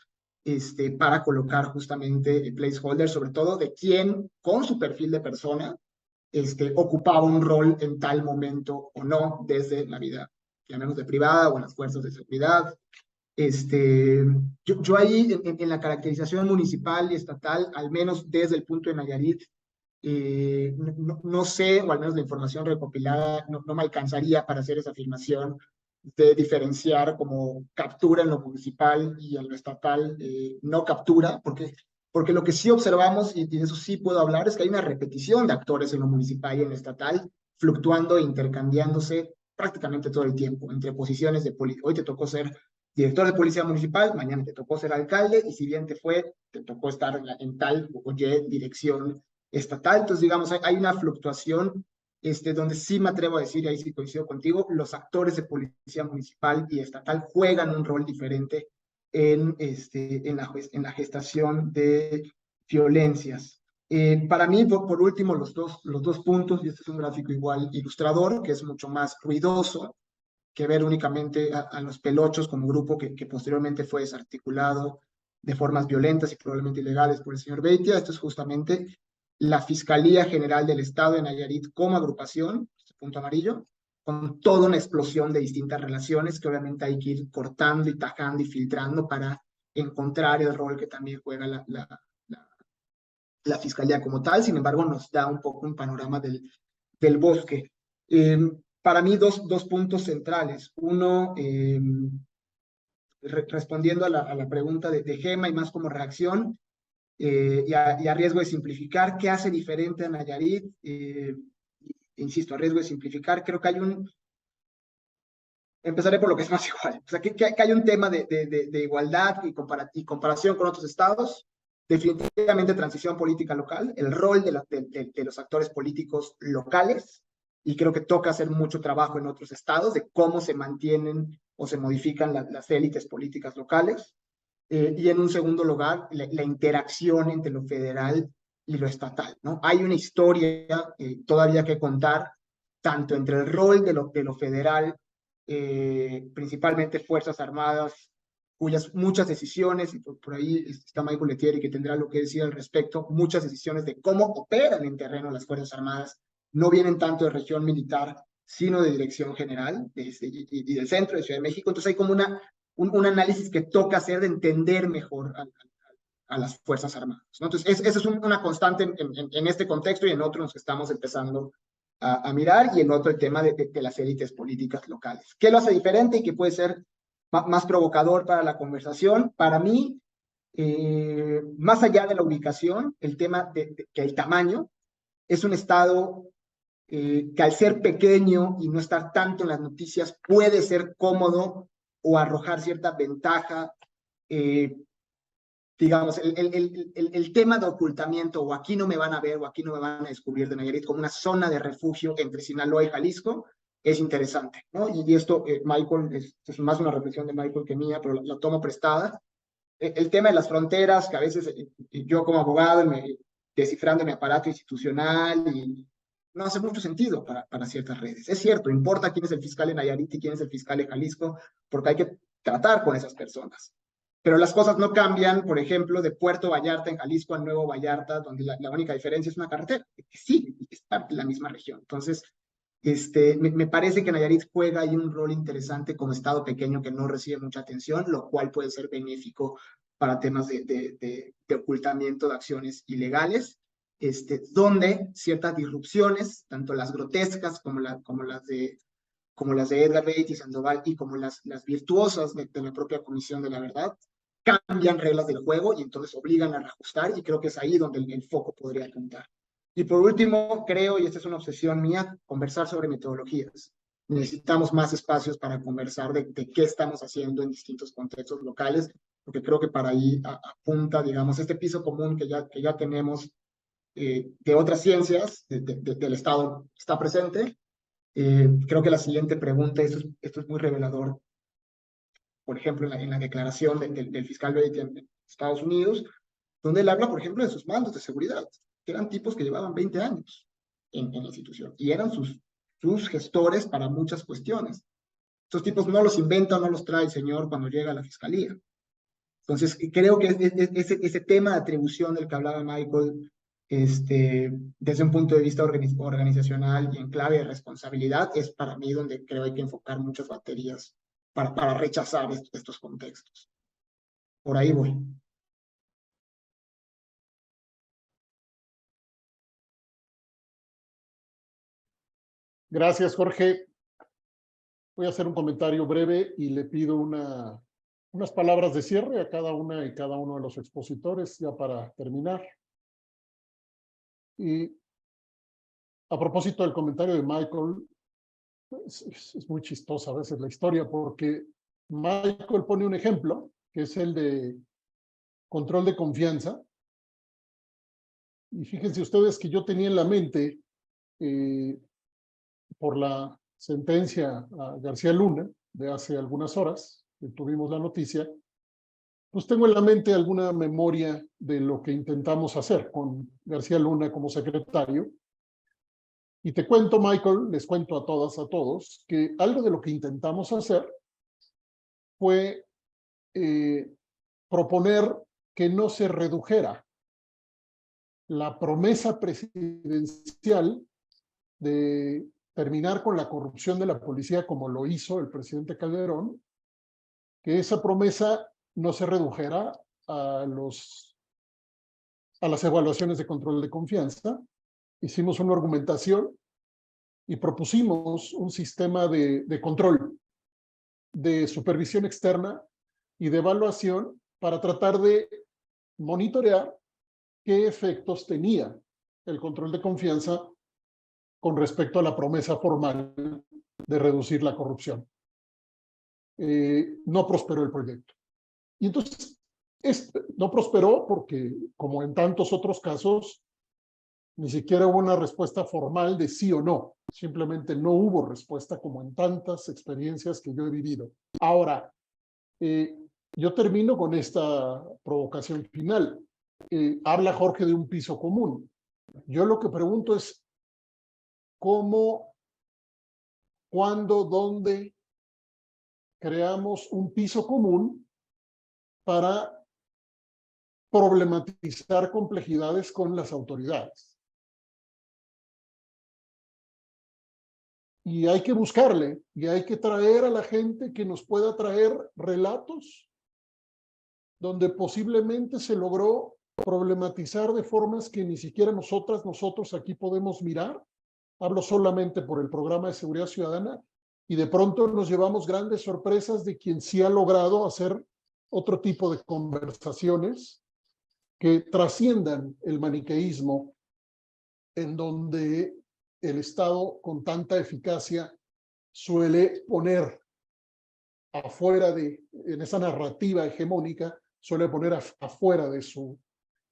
para colocar justamente placeholders, sobre todo de quién, con su perfil de persona, ocupaba un rol en tal momento o no, desde la vida, llamemos de privada o en las fuerzas de seguridad. Yo ahí en la caracterización municipal y estatal, al menos desde el punto de Nayarit, no sé, o al menos la información recopilada no me alcanzaría para hacer esa afirmación de diferenciar como captura en lo municipal y en lo estatal no captura, porque lo que sí observamos, y de eso sí puedo hablar, es que hay una repetición de actores en lo municipal y en lo estatal, fluctuando e intercambiándose prácticamente todo el tiempo, entre posiciones de política. Hoy te tocó ser director de policía municipal, mañana te tocó ser alcalde, y si bien te tocó estar en tal o Y dirección estatal. Entonces, digamos, hay una fluctuación donde sí me atrevo a decir, y ahí sí coincido contigo, los actores de policía municipal y estatal juegan un rol diferente en la gestación de violencias. Para mí, por último, los dos puntos, y este es un gráfico igual ilustrador, que es mucho más ruidoso que ver únicamente a los pelochos como grupo que posteriormente fue desarticulado de formas violentas y probablemente ilegales por el señor Beitia. Esto es justamente la Fiscalía General del Estado de Nayarit como agrupación, este punto amarillo, con toda una explosión de distintas relaciones que obviamente hay que ir cortando y tajando y filtrando para encontrar el rol que también juega la Fiscalía como tal. Sin embargo, nos da un poco un panorama del bosque. Para mí, dos puntos centrales. Uno, respondiendo a la pregunta de Gema y más como reacción, y a riesgo de simplificar, ¿qué hace diferente a Nayarit? Insisto, a riesgo de simplificar, creo que hay empezaré por lo que es más igual. O sea, que hay un tema de igualdad y comparación con otros estados. Definitivamente transición política local, el rol de los actores políticos locales, y creo que toca hacer mucho trabajo en otros estados de cómo se mantienen o se modifican las élites políticas locales. Y en un segundo lugar, la interacción entre lo federal y lo estatal, ¿no? Hay una historia todavía que contar, tanto entre el rol de lo federal, principalmente Fuerzas Armadas cuyas muchas decisiones, y por ahí está Michael Lettieri que tendrá lo que decir al respecto, muchas decisiones de cómo operan en terreno las Fuerzas Armadas no vienen tanto de región militar, sino de dirección general y del centro de Ciudad de México. Entonces hay como un análisis que toca hacer de entender mejor a las Fuerzas Armadas, ¿no? Entonces, esa es una constante en este contexto y en otros en los que estamos empezando a mirar, y en otro el tema de las élites políticas locales. ¿Qué lo hace diferente y qué puede ser más provocador para la conversación? Para mí, más allá de la ubicación, el tema que el tamaño es un estado que al ser pequeño y no estar tanto en las noticias puede ser cómodo o arrojar cierta ventaja. Digamos, el tema de ocultamiento, o aquí no me van a ver, o aquí no me van a descubrir de Nayarit, como una zona de refugio entre Sinaloa y Jalisco, es interesante, ¿no? Y esto, Michael, es más una reflexión de Michael que mía, pero la tomo prestada. El tema de las fronteras, que a veces yo como abogado, descifrando mi aparato institucional, y no hace mucho sentido para ciertas redes. Es cierto, importa quién es el fiscal en Nayarit y quién es el fiscal en Jalisco, porque hay que tratar con esas personas. Pero las cosas no cambian, por ejemplo, de Puerto Vallarta en Jalisco a Nuevo Vallarta, donde la única diferencia es una carretera, que sí, es parte de la misma región. Entonces, me parece que Nayarit juega ahí un rol interesante como estado pequeño que no recibe mucha atención, lo cual puede ser benéfico para temas de ocultamiento de acciones ilegales, donde ciertas disrupciones, tanto las grotescas como las de Edgar Beitia y Sandoval, y como las virtuosas de la propia Comisión de la Verdad, cambian reglas del juego y entonces obligan a reajustar, y creo que es ahí donde el foco podría apuntar. Y por último, creo, y esta es una obsesión mía, conversar sobre metodologías. Necesitamos más espacios para conversar de qué estamos haciendo en distintos contextos locales, porque creo que para ahí apunta, digamos, este piso común que ya tenemos de otras ciencias del Estado está presente. Creo que la siguiente pregunta, esto es muy revelador, por ejemplo, en la declaración del fiscal Beitia en Estados Unidos, donde él habla, por ejemplo, de sus mandos de seguridad, que eran tipos que llevaban 20 años en la institución y eran sus gestores para muchas cuestiones. Estos tipos no los inventa, no los trae el señor cuando llega a la fiscalía. Entonces, creo que ese tema de atribución del que hablaba Michael, desde un punto de vista organizacional y en clave de responsabilidad, es para mí donde creo hay que enfocar muchas baterías para rechazar estos contextos. Por ahí voy. Gracias, Jorge. Voy a hacer un comentario breve y le pido unas palabras de cierre a cada una y cada uno de los expositores, ya para terminar. Y a propósito del comentario de Michael, es muy chistosa a veces la historia, porque Michael pone un ejemplo, que es el de control de confianza. Y fíjense ustedes que yo tenía en la mente, por la sentencia a García Luna de hace algunas horas, que tuvimos la noticia, pues tengo en la mente alguna memoria de lo que intentamos hacer con García Luna como secretario. Y te cuento, Michael, les cuento a todas, a todos, que algo de lo que intentamos hacer fue proponer que no se redujera la promesa presidencial de terminar con la corrupción de la policía como lo hizo el presidente Calderón, que esa promesa no se redujera a las evaluaciones de control de confianza. Hicimos una argumentación y propusimos un sistema de control, de supervisión externa y de evaluación para tratar de monitorear qué efectos tenía el control de confianza con respecto a la promesa formal de reducir la corrupción. No prosperó el proyecto. Y entonces, no prosperó porque, como en tantos otros casos, ni siquiera hubo una respuesta formal de sí o no. Simplemente no hubo respuesta, como en tantas experiencias que yo he vivido. Ahora, yo termino con esta provocación final. Habla Jorge de un piso común. Yo lo que pregunto es, ¿cómo, cuándo, dónde creamos un piso común para problematizar complejidades con las autoridades. Y hay que buscarle, y hay que traer a la gente que nos pueda traer relatos donde posiblemente se logró problematizar de formas que ni siquiera nosotros aquí podemos mirar. Hablo solamente por el programa de seguridad ciudadana, y de pronto nos llevamos grandes sorpresas de quien sí ha logrado hacer otro tipo de conversaciones que trasciendan el maniqueísmo, en donde el Estado con tanta eficacia suele poner afuera en esa narrativa hegemónica, suele poner afuera de su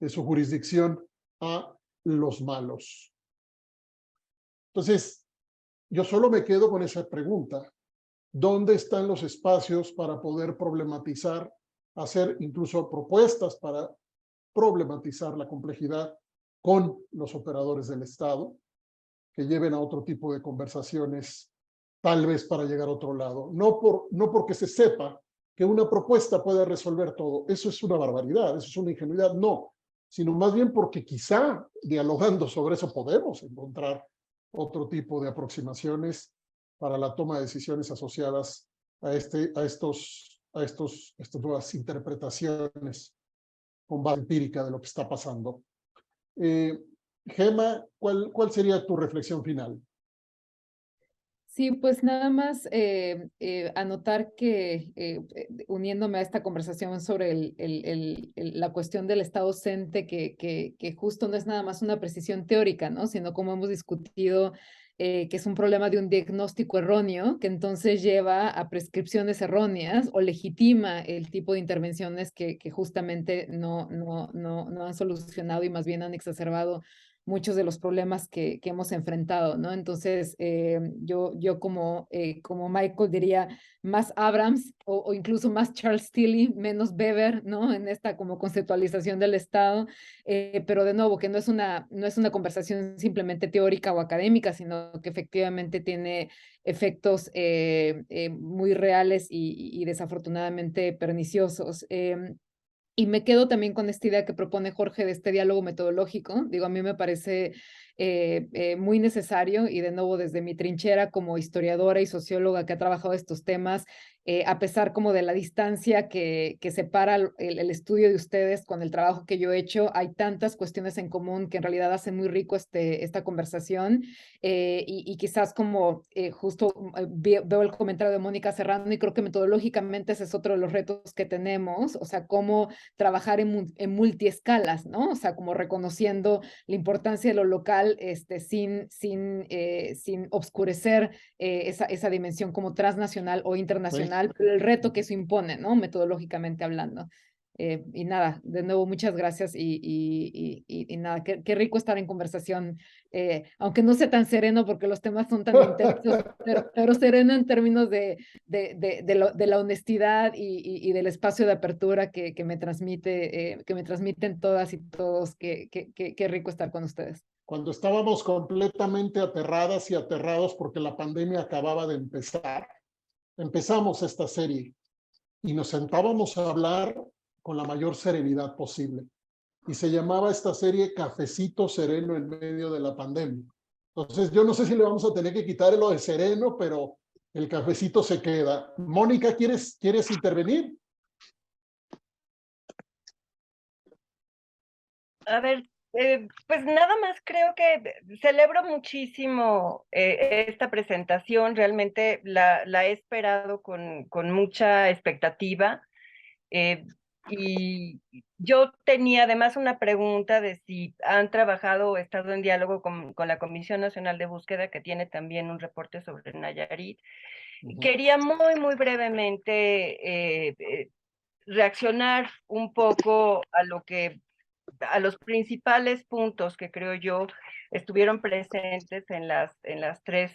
jurisdicción a los malos. Entonces, yo solo me quedo con esa pregunta. ¿Dónde están los espacios para poder problematizar, hacer incluso propuestas para problematizar la complejidad con los operadores del Estado, que lleven a otro tipo de conversaciones, tal vez para llegar a otro lado? No porque se sepa que una propuesta puede resolver todo. Eso es una barbaridad, eso es una ingenuidad, no. Sino más bien porque quizá dialogando sobre eso podemos encontrar otro tipo de aproximaciones para la toma de decisiones asociadas a estas nuevas interpretaciones con base empírica de lo que está pasando. Gema, ¿cuál sería tu reflexión final? Sí, pues nada más anotar que uniéndome a esta conversación sobre la cuestión del Estado ausente, que justo no es nada más una precisión teórica, ¿no? Sino como hemos discutido, que es un problema de un diagnóstico erróneo, que entonces lleva a prescripciones erróneas o legitima el tipo de intervenciones que justamente no han solucionado y más bien han exacerbado muchos de los problemas que hemos enfrentado, ¿no? Entonces, yo como Michael diría, más Abrams o incluso más Charles Tilly, menos Weber, ¿no? En esta como conceptualización del Estado, pero de nuevo, que no es una conversación simplemente teórica o académica, sino que efectivamente tiene efectos muy reales y desafortunadamente perniciosos. Y me quedo también con esta idea que propone Jorge de este diálogo metodológico. Digo, a mí me parece muy necesario, y de nuevo desde mi trinchera como historiadora y socióloga que ha trabajado estos temas, a pesar como de la distancia que separa el estudio de ustedes con el trabajo que yo he hecho, hay tantas cuestiones en común que en realidad hacen muy rico esta conversación, y quizás como justo veo el comentario de Mónica Serrano y creo que metodológicamente ese es otro de los retos que tenemos, o sea, cómo trabajar en multiescalas, ¿no? O sea, como reconociendo la importancia de lo local, sin obscurecer esa dimensión como transnacional o internacional, pero el reto que eso impone, ¿no? Metodológicamente hablando. Y nada, de nuevo, muchas gracias y nada, qué rico estar en conversación, aunque no sea tan sereno porque los temas son tan intensos, pero sereno en términos de la honestidad y del espacio de apertura que me transmiten todas y todos. Qué rico estar con ustedes. Cuando estábamos completamente aterradas y aterrados porque la pandemia acababa de empezar, empezamos esta serie y nos sentábamos a hablar con la mayor serenidad posible. Y se llamaba esta serie Cafecito Sereno en medio de la pandemia. Entonces, yo no sé si le vamos a tener que quitar lo de sereno, pero el cafecito se queda. Mónica, ¿quieres intervenir? A ver, pues nada más creo que celebro muchísimo esta presentación, realmente la he esperado con mucha expectativa, y yo tenía además una pregunta de si han trabajado o estado en diálogo con la Comisión Nacional de Búsqueda, que tiene también un reporte sobre Nayarit. Quería muy brevemente reaccionar un poco a los principales puntos que creo yo estuvieron presentes en las tres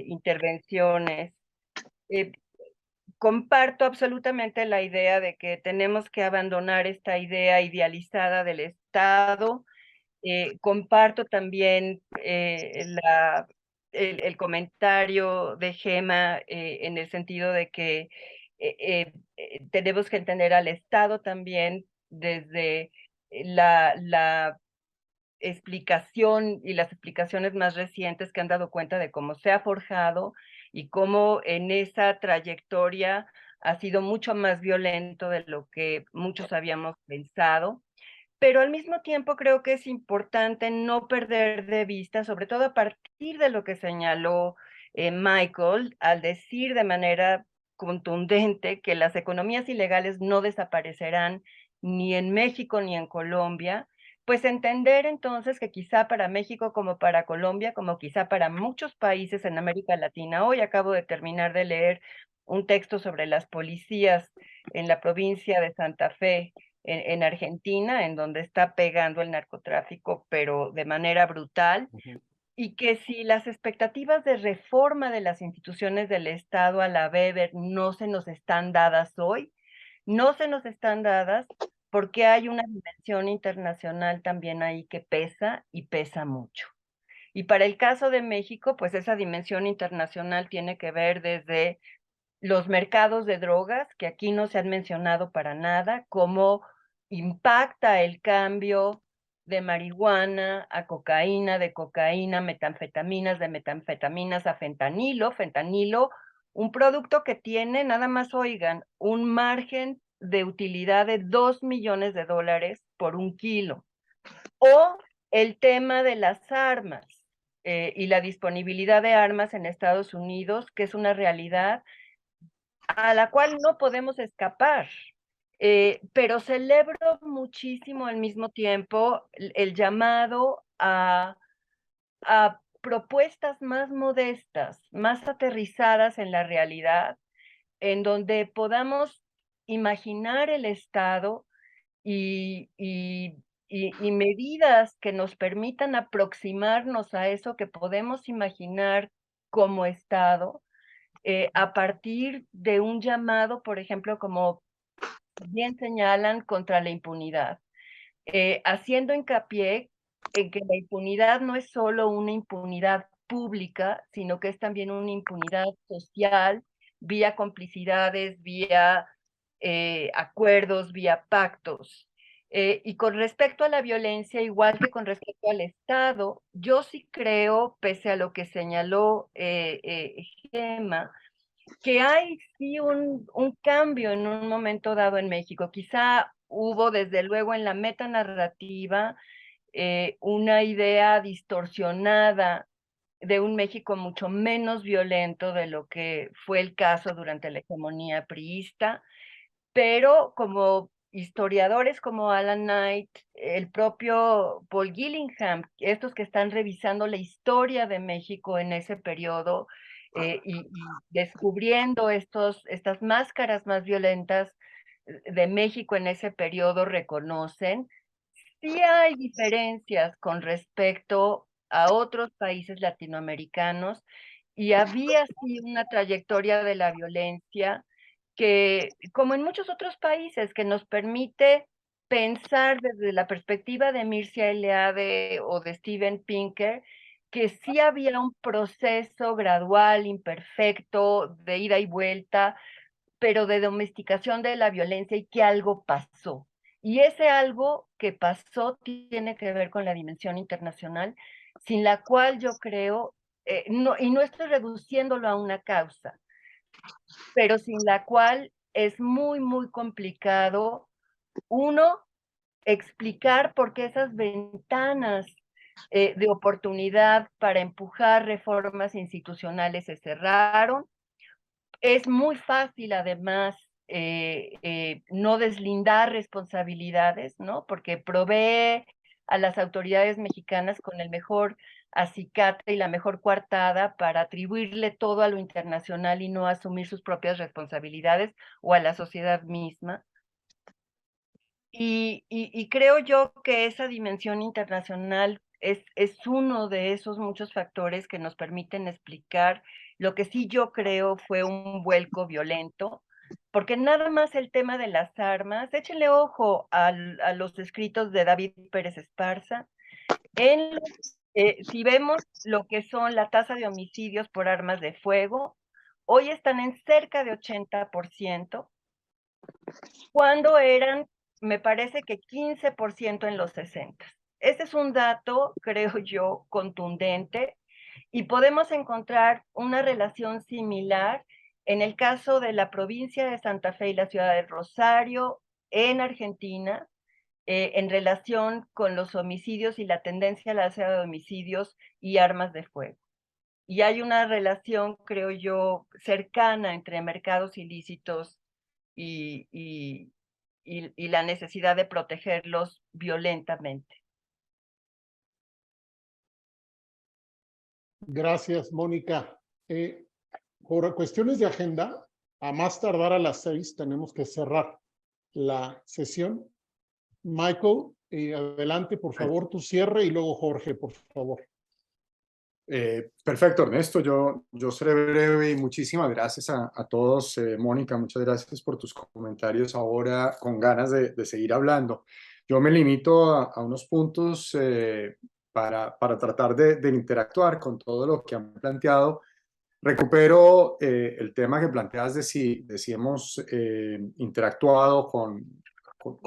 intervenciones. Comparto absolutamente la idea de que tenemos que abandonar esta idea idealizada del Estado. Comparto también el comentario de Gema en el sentido de que tenemos que entender al Estado también desde la explicación y las explicaciones más recientes que han dado cuenta de cómo se ha forjado y cómo en esa trayectoria ha sido mucho más violento de lo que muchos habíamos pensado. Pero al mismo tiempo creo que es importante no perder de vista, sobre todo a partir de lo que señaló Michael, al decir de manera contundente que las economías ilegales no desaparecerán ni en México ni en Colombia, pues entender entonces que quizá para México como para Colombia, como quizá para muchos países en América Latina, hoy acabo de terminar de leer un texto sobre las policías en la provincia de Santa Fe, en Argentina, en donde está pegando el narcotráfico, pero de manera brutal, y que si las expectativas de reforma de las instituciones del Estado a la Weber no se nos están dadas hoy, no se nos están dadas porque hay una dimensión internacional también ahí que pesa y pesa mucho. Y para el caso de México, pues esa dimensión internacional tiene que ver desde los mercados de drogas, que aquí no se han mencionado para nada, cómo impacta el cambio de marihuana a cocaína, de cocaína, metanfetaminas, de metanfetaminas a fentanilo. Fentanilo, un producto que tiene, nada más oigan, un margen de utilidad de $2 millones por 1 kilo. O el tema de las armas y la disponibilidad de armas en Estados Unidos, que es una realidad a la cual no podemos escapar. Pero celebro muchísimo al mismo tiempo el llamado a propuestas más modestas, más aterrizadas en la realidad, en donde podamos imaginar el Estado y medidas que nos permitan aproximarnos a eso que podemos imaginar como Estado, a partir de un llamado, por ejemplo, como bien señalan, contra la impunidad, haciendo hincapié en que la impunidad no es solo una impunidad pública, sino que es también una impunidad social, vía complicidades, vía acuerdos, vía pactos. Y con respecto a la violencia, igual que con respecto al Estado, yo sí creo, pese a lo que señaló Gemma, que hay sí un cambio en un momento dado en México. Quizá hubo desde luego en la metanarrativa una idea distorsionada de un México mucho menos violento de lo que fue el caso durante la hegemonía priista, pero como historiadores como Alan Knight, el propio Paul Gillingham, estos que están revisando la historia de México en ese periodo y descubriendo estas máscaras más violentas de México en ese periodo, reconocen, sí hay diferencias con respecto a otros países latinoamericanos y había sí una trayectoria de la violencia que, como en muchos otros países, que nos permite pensar desde la perspectiva de Mircea Eliade o de Steven Pinker, que sí había un proceso gradual, imperfecto, de ida y vuelta, pero de domesticación de la violencia y que algo pasó. Y ese algo que pasó tiene que ver con la dimensión internacional, sin la cual yo creo, y no estoy reduciéndolo a una causa, pero sin la cual es muy, muy complicado, uno, explicar por qué esas ventanas de oportunidad para empujar reformas institucionales se cerraron. Es muy fácil, además, no deslindar responsabilidades, ¿no? Porque provee a las autoridades mexicanas con el mejor acicate y la mejor coartada para atribuirle todo a lo internacional y no asumir sus propias responsabilidades o a la sociedad misma. Y creo yo que esa dimensión internacional es uno de esos muchos factores que nos permiten explicar lo que sí yo creo fue un vuelco violento, porque nada más el tema de las armas, échenle ojo a los escritos de David Pérez Esparza, si vemos lo que son la tasa de homicidios por armas de fuego hoy están en cerca de 80%, cuando eran, me parece que 15% en los 60. Este es un dato, creo yo, contundente, y podemos encontrar una relación similar en el caso de la provincia de Santa Fe y la ciudad de Rosario, en Argentina, en relación con los homicidios y la tendencia a la alza de homicidios y armas de fuego. Y hay una relación, creo yo, cercana entre mercados ilícitos y la necesidad de protegerlos violentamente. Gracias, Mónica. Por cuestiones de agenda, a más tardar a las 6 tenemos que cerrar la sesión. Michael, adelante, por favor, tu cierre, y luego Jorge, por favor. Perfecto, Ernesto. Yo seré breve y muchísimas gracias a todos. Mónica, muchas gracias por tus comentarios ahora, con ganas de seguir hablando. Yo me limito a unos puntos para tratar de interactuar con todo lo que han planteado. Recupero el tema que planteas de si hemos interactuado con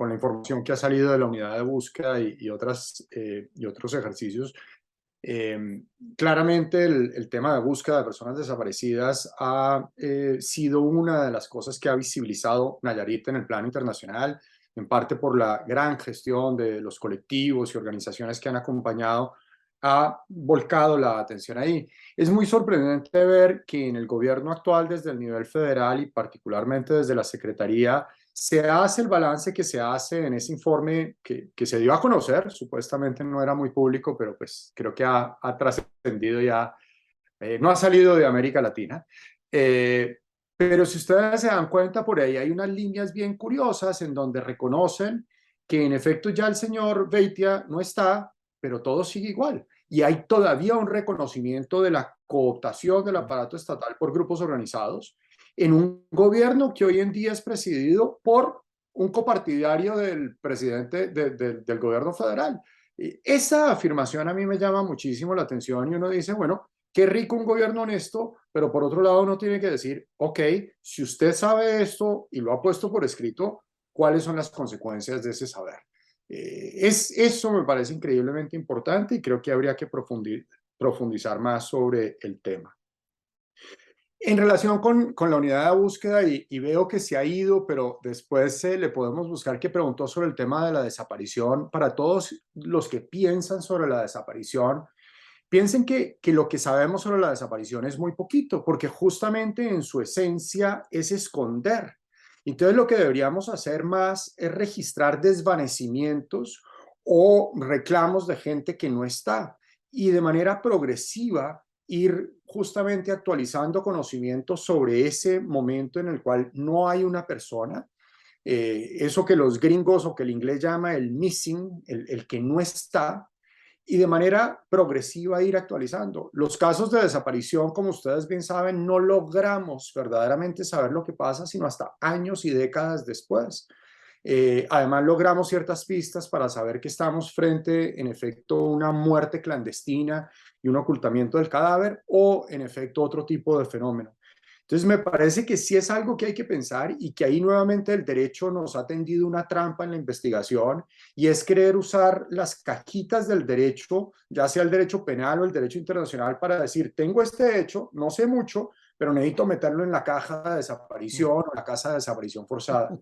la información que ha salido de la unidad de búsqueda y otros ejercicios. Claramente el tema de búsqueda de personas desaparecidas ha sido una de las cosas que ha visibilizado Nayarit en el plano internacional, en parte por la gran gestión de los colectivos y organizaciones que han acompañado, ha volcado la atención ahí. Es muy sorprendente ver que en el gobierno actual, desde el nivel federal y particularmente desde la Secretaría, se hace el balance que se hace en ese informe que se dio a conocer. Supuestamente no era muy público, pero pues creo que ha trascendido ya, no ha salido de América Latina. Pero si ustedes se dan cuenta, por ahí hay unas líneas bien curiosas en donde reconocen que en efecto ya el señor Beitia no está, pero todo sigue igual. Y hay todavía un reconocimiento de la cooptación del aparato estatal por grupos organizados en un gobierno que hoy en día es presidido por un copartidario del presidente del gobierno federal. Esa afirmación a mí me llama muchísimo la atención y uno dice, bueno, qué rico un gobierno honesto, pero por otro lado uno tiene que decir, ok, si usted sabe esto y lo ha puesto por escrito, ¿cuáles son las consecuencias de ese saber? Eso me parece increíblemente importante y creo que habría que profundizar más sobre el tema. En relación con la unidad de búsqueda, y veo que se ha ido, pero después le podemos buscar, que preguntó sobre el tema de la desaparición. Para todos los que piensan sobre la desaparición, piensen que lo que sabemos sobre la desaparición es muy poquito, porque justamente en su esencia es esconder. Entonces lo que deberíamos hacer más es registrar desvanecimientos o reclamos de gente que no está, y de manera progresiva ir justamente actualizando conocimientos sobre ese momento en el cual no hay una persona, eso que los gringos o que el inglés llama el missing, el que no está, y de manera progresiva ir actualizando. Los casos de desaparición, como ustedes bien saben, no logramos verdaderamente saber lo que pasa sino hasta años y décadas después. Además, logramos ciertas pistas para saber que estamos frente, en efecto, a una muerte clandestina y un ocultamiento del cadáver, o, en efecto, otro tipo de fenómeno. Entonces, me parece que sí es algo que hay que pensar, y que ahí nuevamente el derecho nos ha tendido una trampa en la investigación, y es querer usar las cajitas del derecho, ya sea el derecho penal o el derecho internacional, para decir, tengo este hecho, no sé mucho, pero necesito meterlo en la caja de desaparición o la casa de desaparición forzada.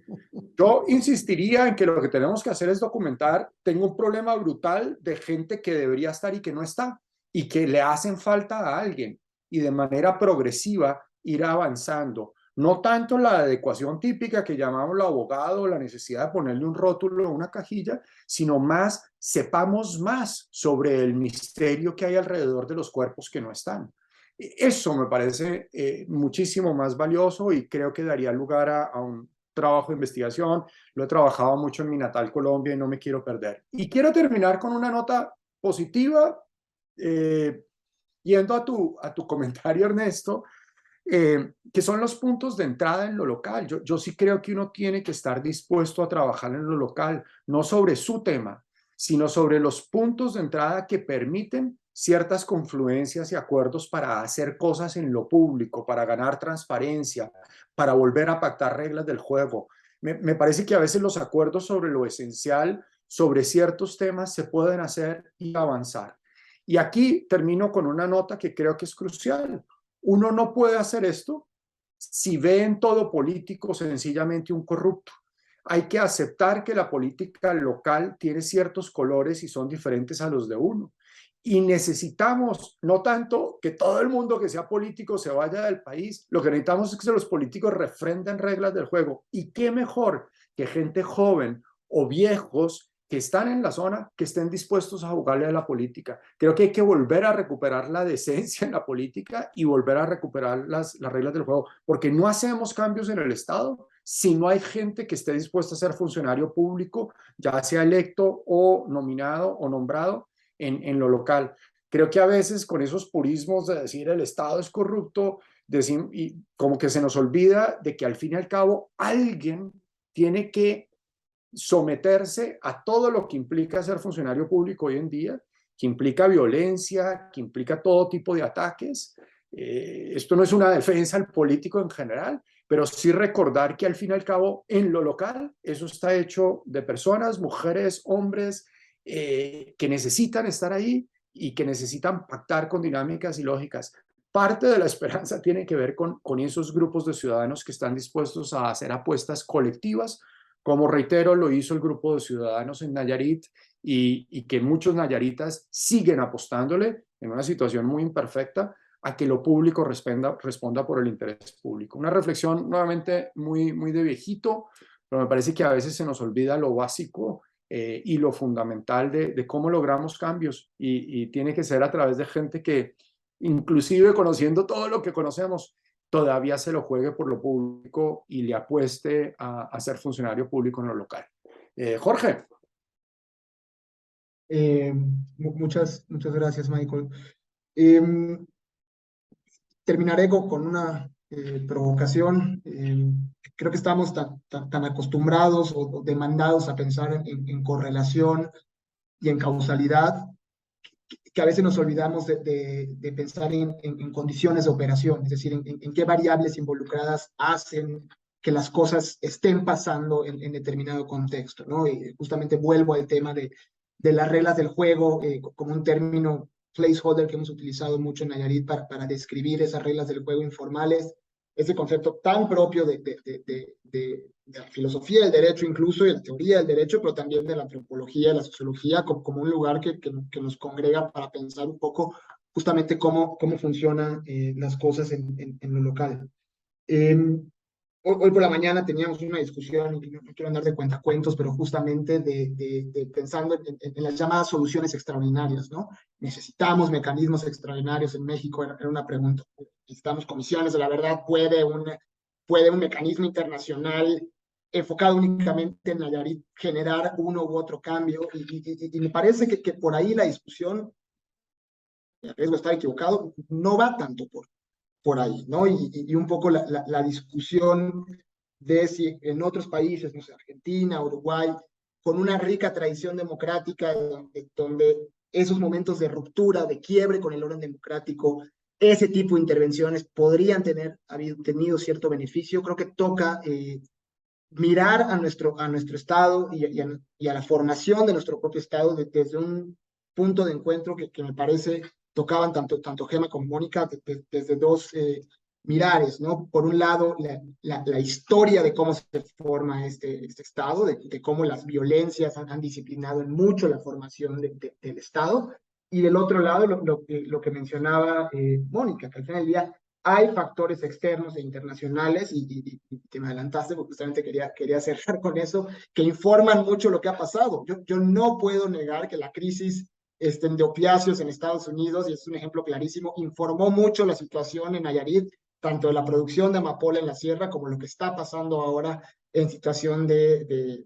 Yo insistiría en que lo que tenemos que hacer es documentar. Tengo un problema brutal de gente que debería estar y que no está, y que le hacen falta a alguien, y de manera progresiva ir avanzando. No tanto la adecuación típica que llamamos el abogado, la necesidad de ponerle un rótulo o una cajilla, sino más, sepamos más sobre el misterio que hay alrededor de los cuerpos que no están. Eso me parece muchísimo más valioso, y creo que daría lugar a un trabajo de investigación. Lo he trabajado mucho en mi natal Colombia y no me quiero perder. Y quiero terminar con una nota positiva, yendo a tu comentario, Ernesto, que son los puntos de entrada en lo local. Yo sí creo que uno tiene que estar dispuesto a trabajar en lo local, no sobre su tema, sino sobre los puntos de entrada que permiten ciertas confluencias y acuerdos para hacer cosas en lo público, para ganar transparencia, para volver a pactar reglas del juego. Me parece que a veces los acuerdos sobre lo esencial, sobre ciertos temas, se pueden hacer y avanzar. Y aquí termino con una nota que creo que es crucial. Uno no puede hacer esto si ve en todo político sencillamente un corrupto. Hay que aceptar que la política local tiene ciertos colores y son diferentes a los de uno. Y necesitamos, no tanto que todo el mundo que sea político se vaya del país, lo que necesitamos es que los políticos refrenden reglas del juego. Y qué mejor que gente joven o viejos que están en la zona, que estén dispuestos a jugarle a la política. Creo que hay que volver a recuperar la decencia en la política y volver a recuperar las reglas del juego, porque no hacemos cambios en el Estado si no hay gente que esté dispuesta a ser funcionario público, ya sea electo o nominado o nombrado en lo local. Creo que a veces con esos purismos de decir el Estado es corrupto, y como que se nos olvida de que al fin y al cabo alguien tiene que someterse a todo lo que implica ser funcionario público hoy en día, que implica violencia, que implica todo tipo de ataques. Esto no es una defensa al político en general, pero sí recordar que al fin y al cabo en lo local eso está hecho de personas, mujeres, hombres, que necesitan estar ahí y que necesitan pactar con dinámicas y lógicas. Parte de la esperanza tiene que ver con esos grupos de ciudadanos que están dispuestos a hacer apuestas colectivas, como reitero, lo hizo el grupo de ciudadanos en Nayarit y que muchos nayaritas siguen apostándole en una situación muy imperfecta a que lo público responda por el interés público. Una reflexión nuevamente muy de viejito, pero me parece que a veces se nos olvida lo básico y lo fundamental de cómo logramos cambios y tiene que ser a través de gente que, inclusive conociendo todo lo que conocemos, todavía se lo juegue por lo público y le apueste a ser funcionario público en lo local. Jorge. Muchas gracias, Michael. Terminaré con una provocación. Creo que estamos tan acostumbrados o demandados a pensar en correlación y en causalidad, que a veces nos olvidamos de pensar en condiciones de operación, es decir, en qué variables involucradas hacen que las cosas estén pasando en determinado contexto, ¿no? Y justamente vuelvo al tema de las reglas del juego como un término placeholder que hemos utilizado mucho en Nayarit para describir esas reglas del juego informales, ese concepto tan propio de la filosofía del derecho incluso, y de la teoría del derecho, pero también de la antropología, de la sociología, como un lugar que nos congrega para pensar un poco justamente cómo funcionan las cosas en lo local. Hoy por la mañana teníamos una discusión, y no quiero andar de cuentacuentos, pero justamente pensando en las llamadas soluciones extraordinarias, ¿no? Necesitamos mecanismos extraordinarios en México, era una pregunta. Necesitamos comisiones de la verdad, ¿puede un mecanismo internacional enfocado únicamente en Nayarit generar uno u otro cambio? Y me parece que por ahí la discusión, a riesgo de estar equivocado, no va tanto por ahí, ¿no? Y un poco la discusión de si en otros países, no sé, Argentina, Uruguay, con una rica tradición democrática, donde esos momentos de ruptura, de quiebre con el orden democrático, ese tipo de intervenciones podrían haber tenido cierto beneficio. Creo que toca mirar a nuestro Estado y a la formación de nuestro propio Estado desde un punto de encuentro que me parece tocaban tanto Gema como Mónica desde dos mirares, ¿no? Por un lado, la historia de cómo se forma este Estado, de cómo las violencias han disciplinado en mucho la formación del Estado, y del otro lado, lo que mencionaba Mónica, que al final del día hay factores externos e internacionales, y te me adelantaste porque justamente quería cerrar con eso, que informan mucho lo que ha pasado. Yo no puedo negar que la crisis de opiáceos en Estados Unidos, y es un ejemplo clarísimo, informó mucho la situación en Nayarit, tanto de la producción de amapola en la sierra como lo que está pasando ahora en situación de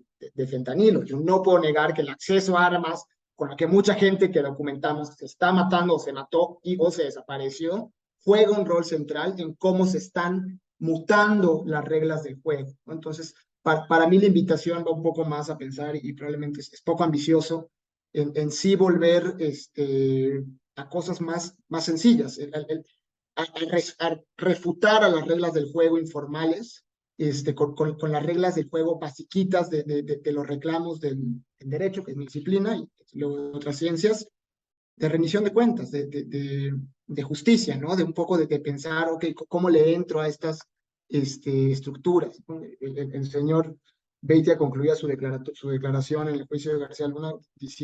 fentanilo. Yo no puedo negar que el acceso a armas, con la que mucha gente que documentamos se está matando o se mató o se desapareció, juega un rol central en cómo se están mutando las reglas del juego, ¿no? Entonces, para mí la invitación va un poco más a pensar, y probablemente es poco ambicioso, en sí volver a cosas más sencillas, a refutar a las reglas del juego informales, con las reglas del juego basiquitas de los reclamos del derecho, que es mi disciplina, y luego de otras ciencias, de rendición de cuentas, de justicia, ¿no? De un poco de pensar, ok, ¿cómo le entro a estas estructuras? El señor Beitia concluía su declaración en el juicio de García Luna,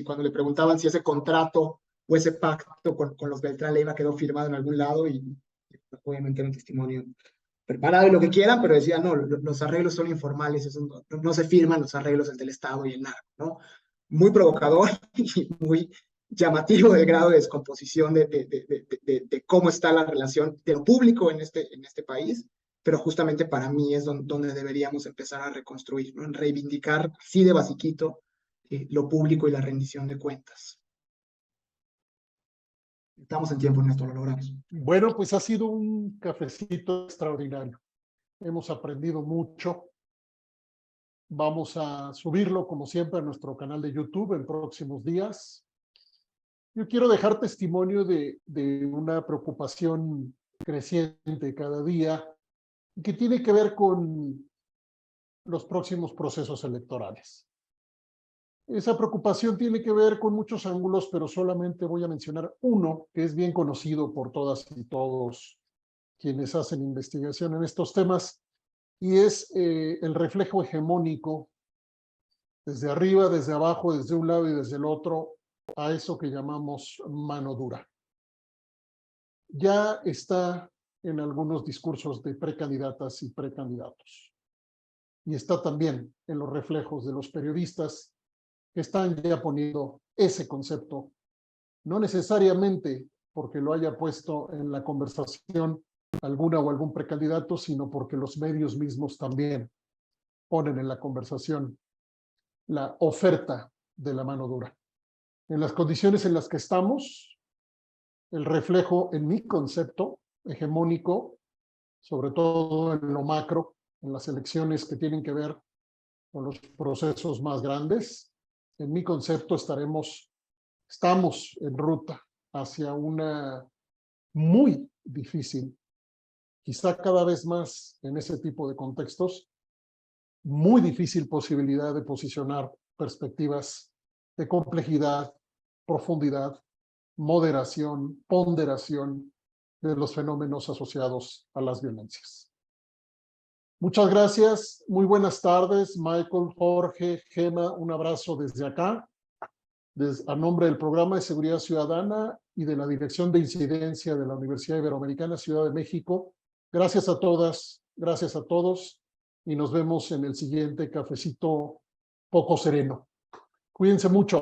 cuando le preguntaban si ese contrato o ese pacto con los Beltrán Leiva quedó firmado en algún lado, y obviamente era un testimonio preparado y lo que quieran, pero decía, no, los arreglos son informales, no se firman los arreglos entre el Estado y el narco, ¿no? Muy provocador y muy llamativo del grado de descomposición de cómo está la relación de lo público en este país, pero justamente para mí es donde deberíamos empezar a reconstruir, ¿no? En reivindicar así de basiquito lo público y la rendición de cuentas. Estamos en tiempo, Ernesto, lo logramos. Bueno, pues ha sido un cafecito extraordinario. Hemos aprendido mucho. Vamos a subirlo, como siempre, a nuestro canal de YouTube en próximos días. Yo quiero dejar testimonio de una preocupación creciente cada día que tiene que ver con los próximos procesos electorales. Esa preocupación tiene que ver con muchos ángulos, pero solamente voy a mencionar uno que es bien conocido por todas y todos quienes hacen investigación en estos temas, y es el reflejo hegemónico desde arriba, desde abajo, desde un lado y desde el otro, a eso que llamamos mano dura. Ya está en algunos discursos de precandidatas y precandidatos. Y está también en los reflejos de los periodistas que están ya poniendo ese concepto, no necesariamente porque lo haya puesto en la conversación alguna o algún precandidato, sino porque los medios mismos también ponen en la conversación la oferta de la mano dura. En las condiciones en las que estamos, el reflejo en mi concepto hegemónico, sobre todo en lo macro, en las elecciones que tienen que ver con los procesos más grandes, en mi concepto estamos en ruta hacia una muy difícil, quizá cada vez más en ese tipo de contextos, muy difícil posibilidad de posicionar perspectivas de complejidad, profundidad, moderación, ponderación de los fenómenos asociados a las violencias. Muchas gracias, muy buenas tardes, Michael, Jorge, Gema, un abrazo desde acá, a nombre del Programa de Seguridad Ciudadana y de la Dirección de Incidencia de la Universidad Iberoamericana Ciudad de México. Gracias a todas, gracias a todos, y nos vemos en el siguiente cafecito poco sereno. Cuídense mucho.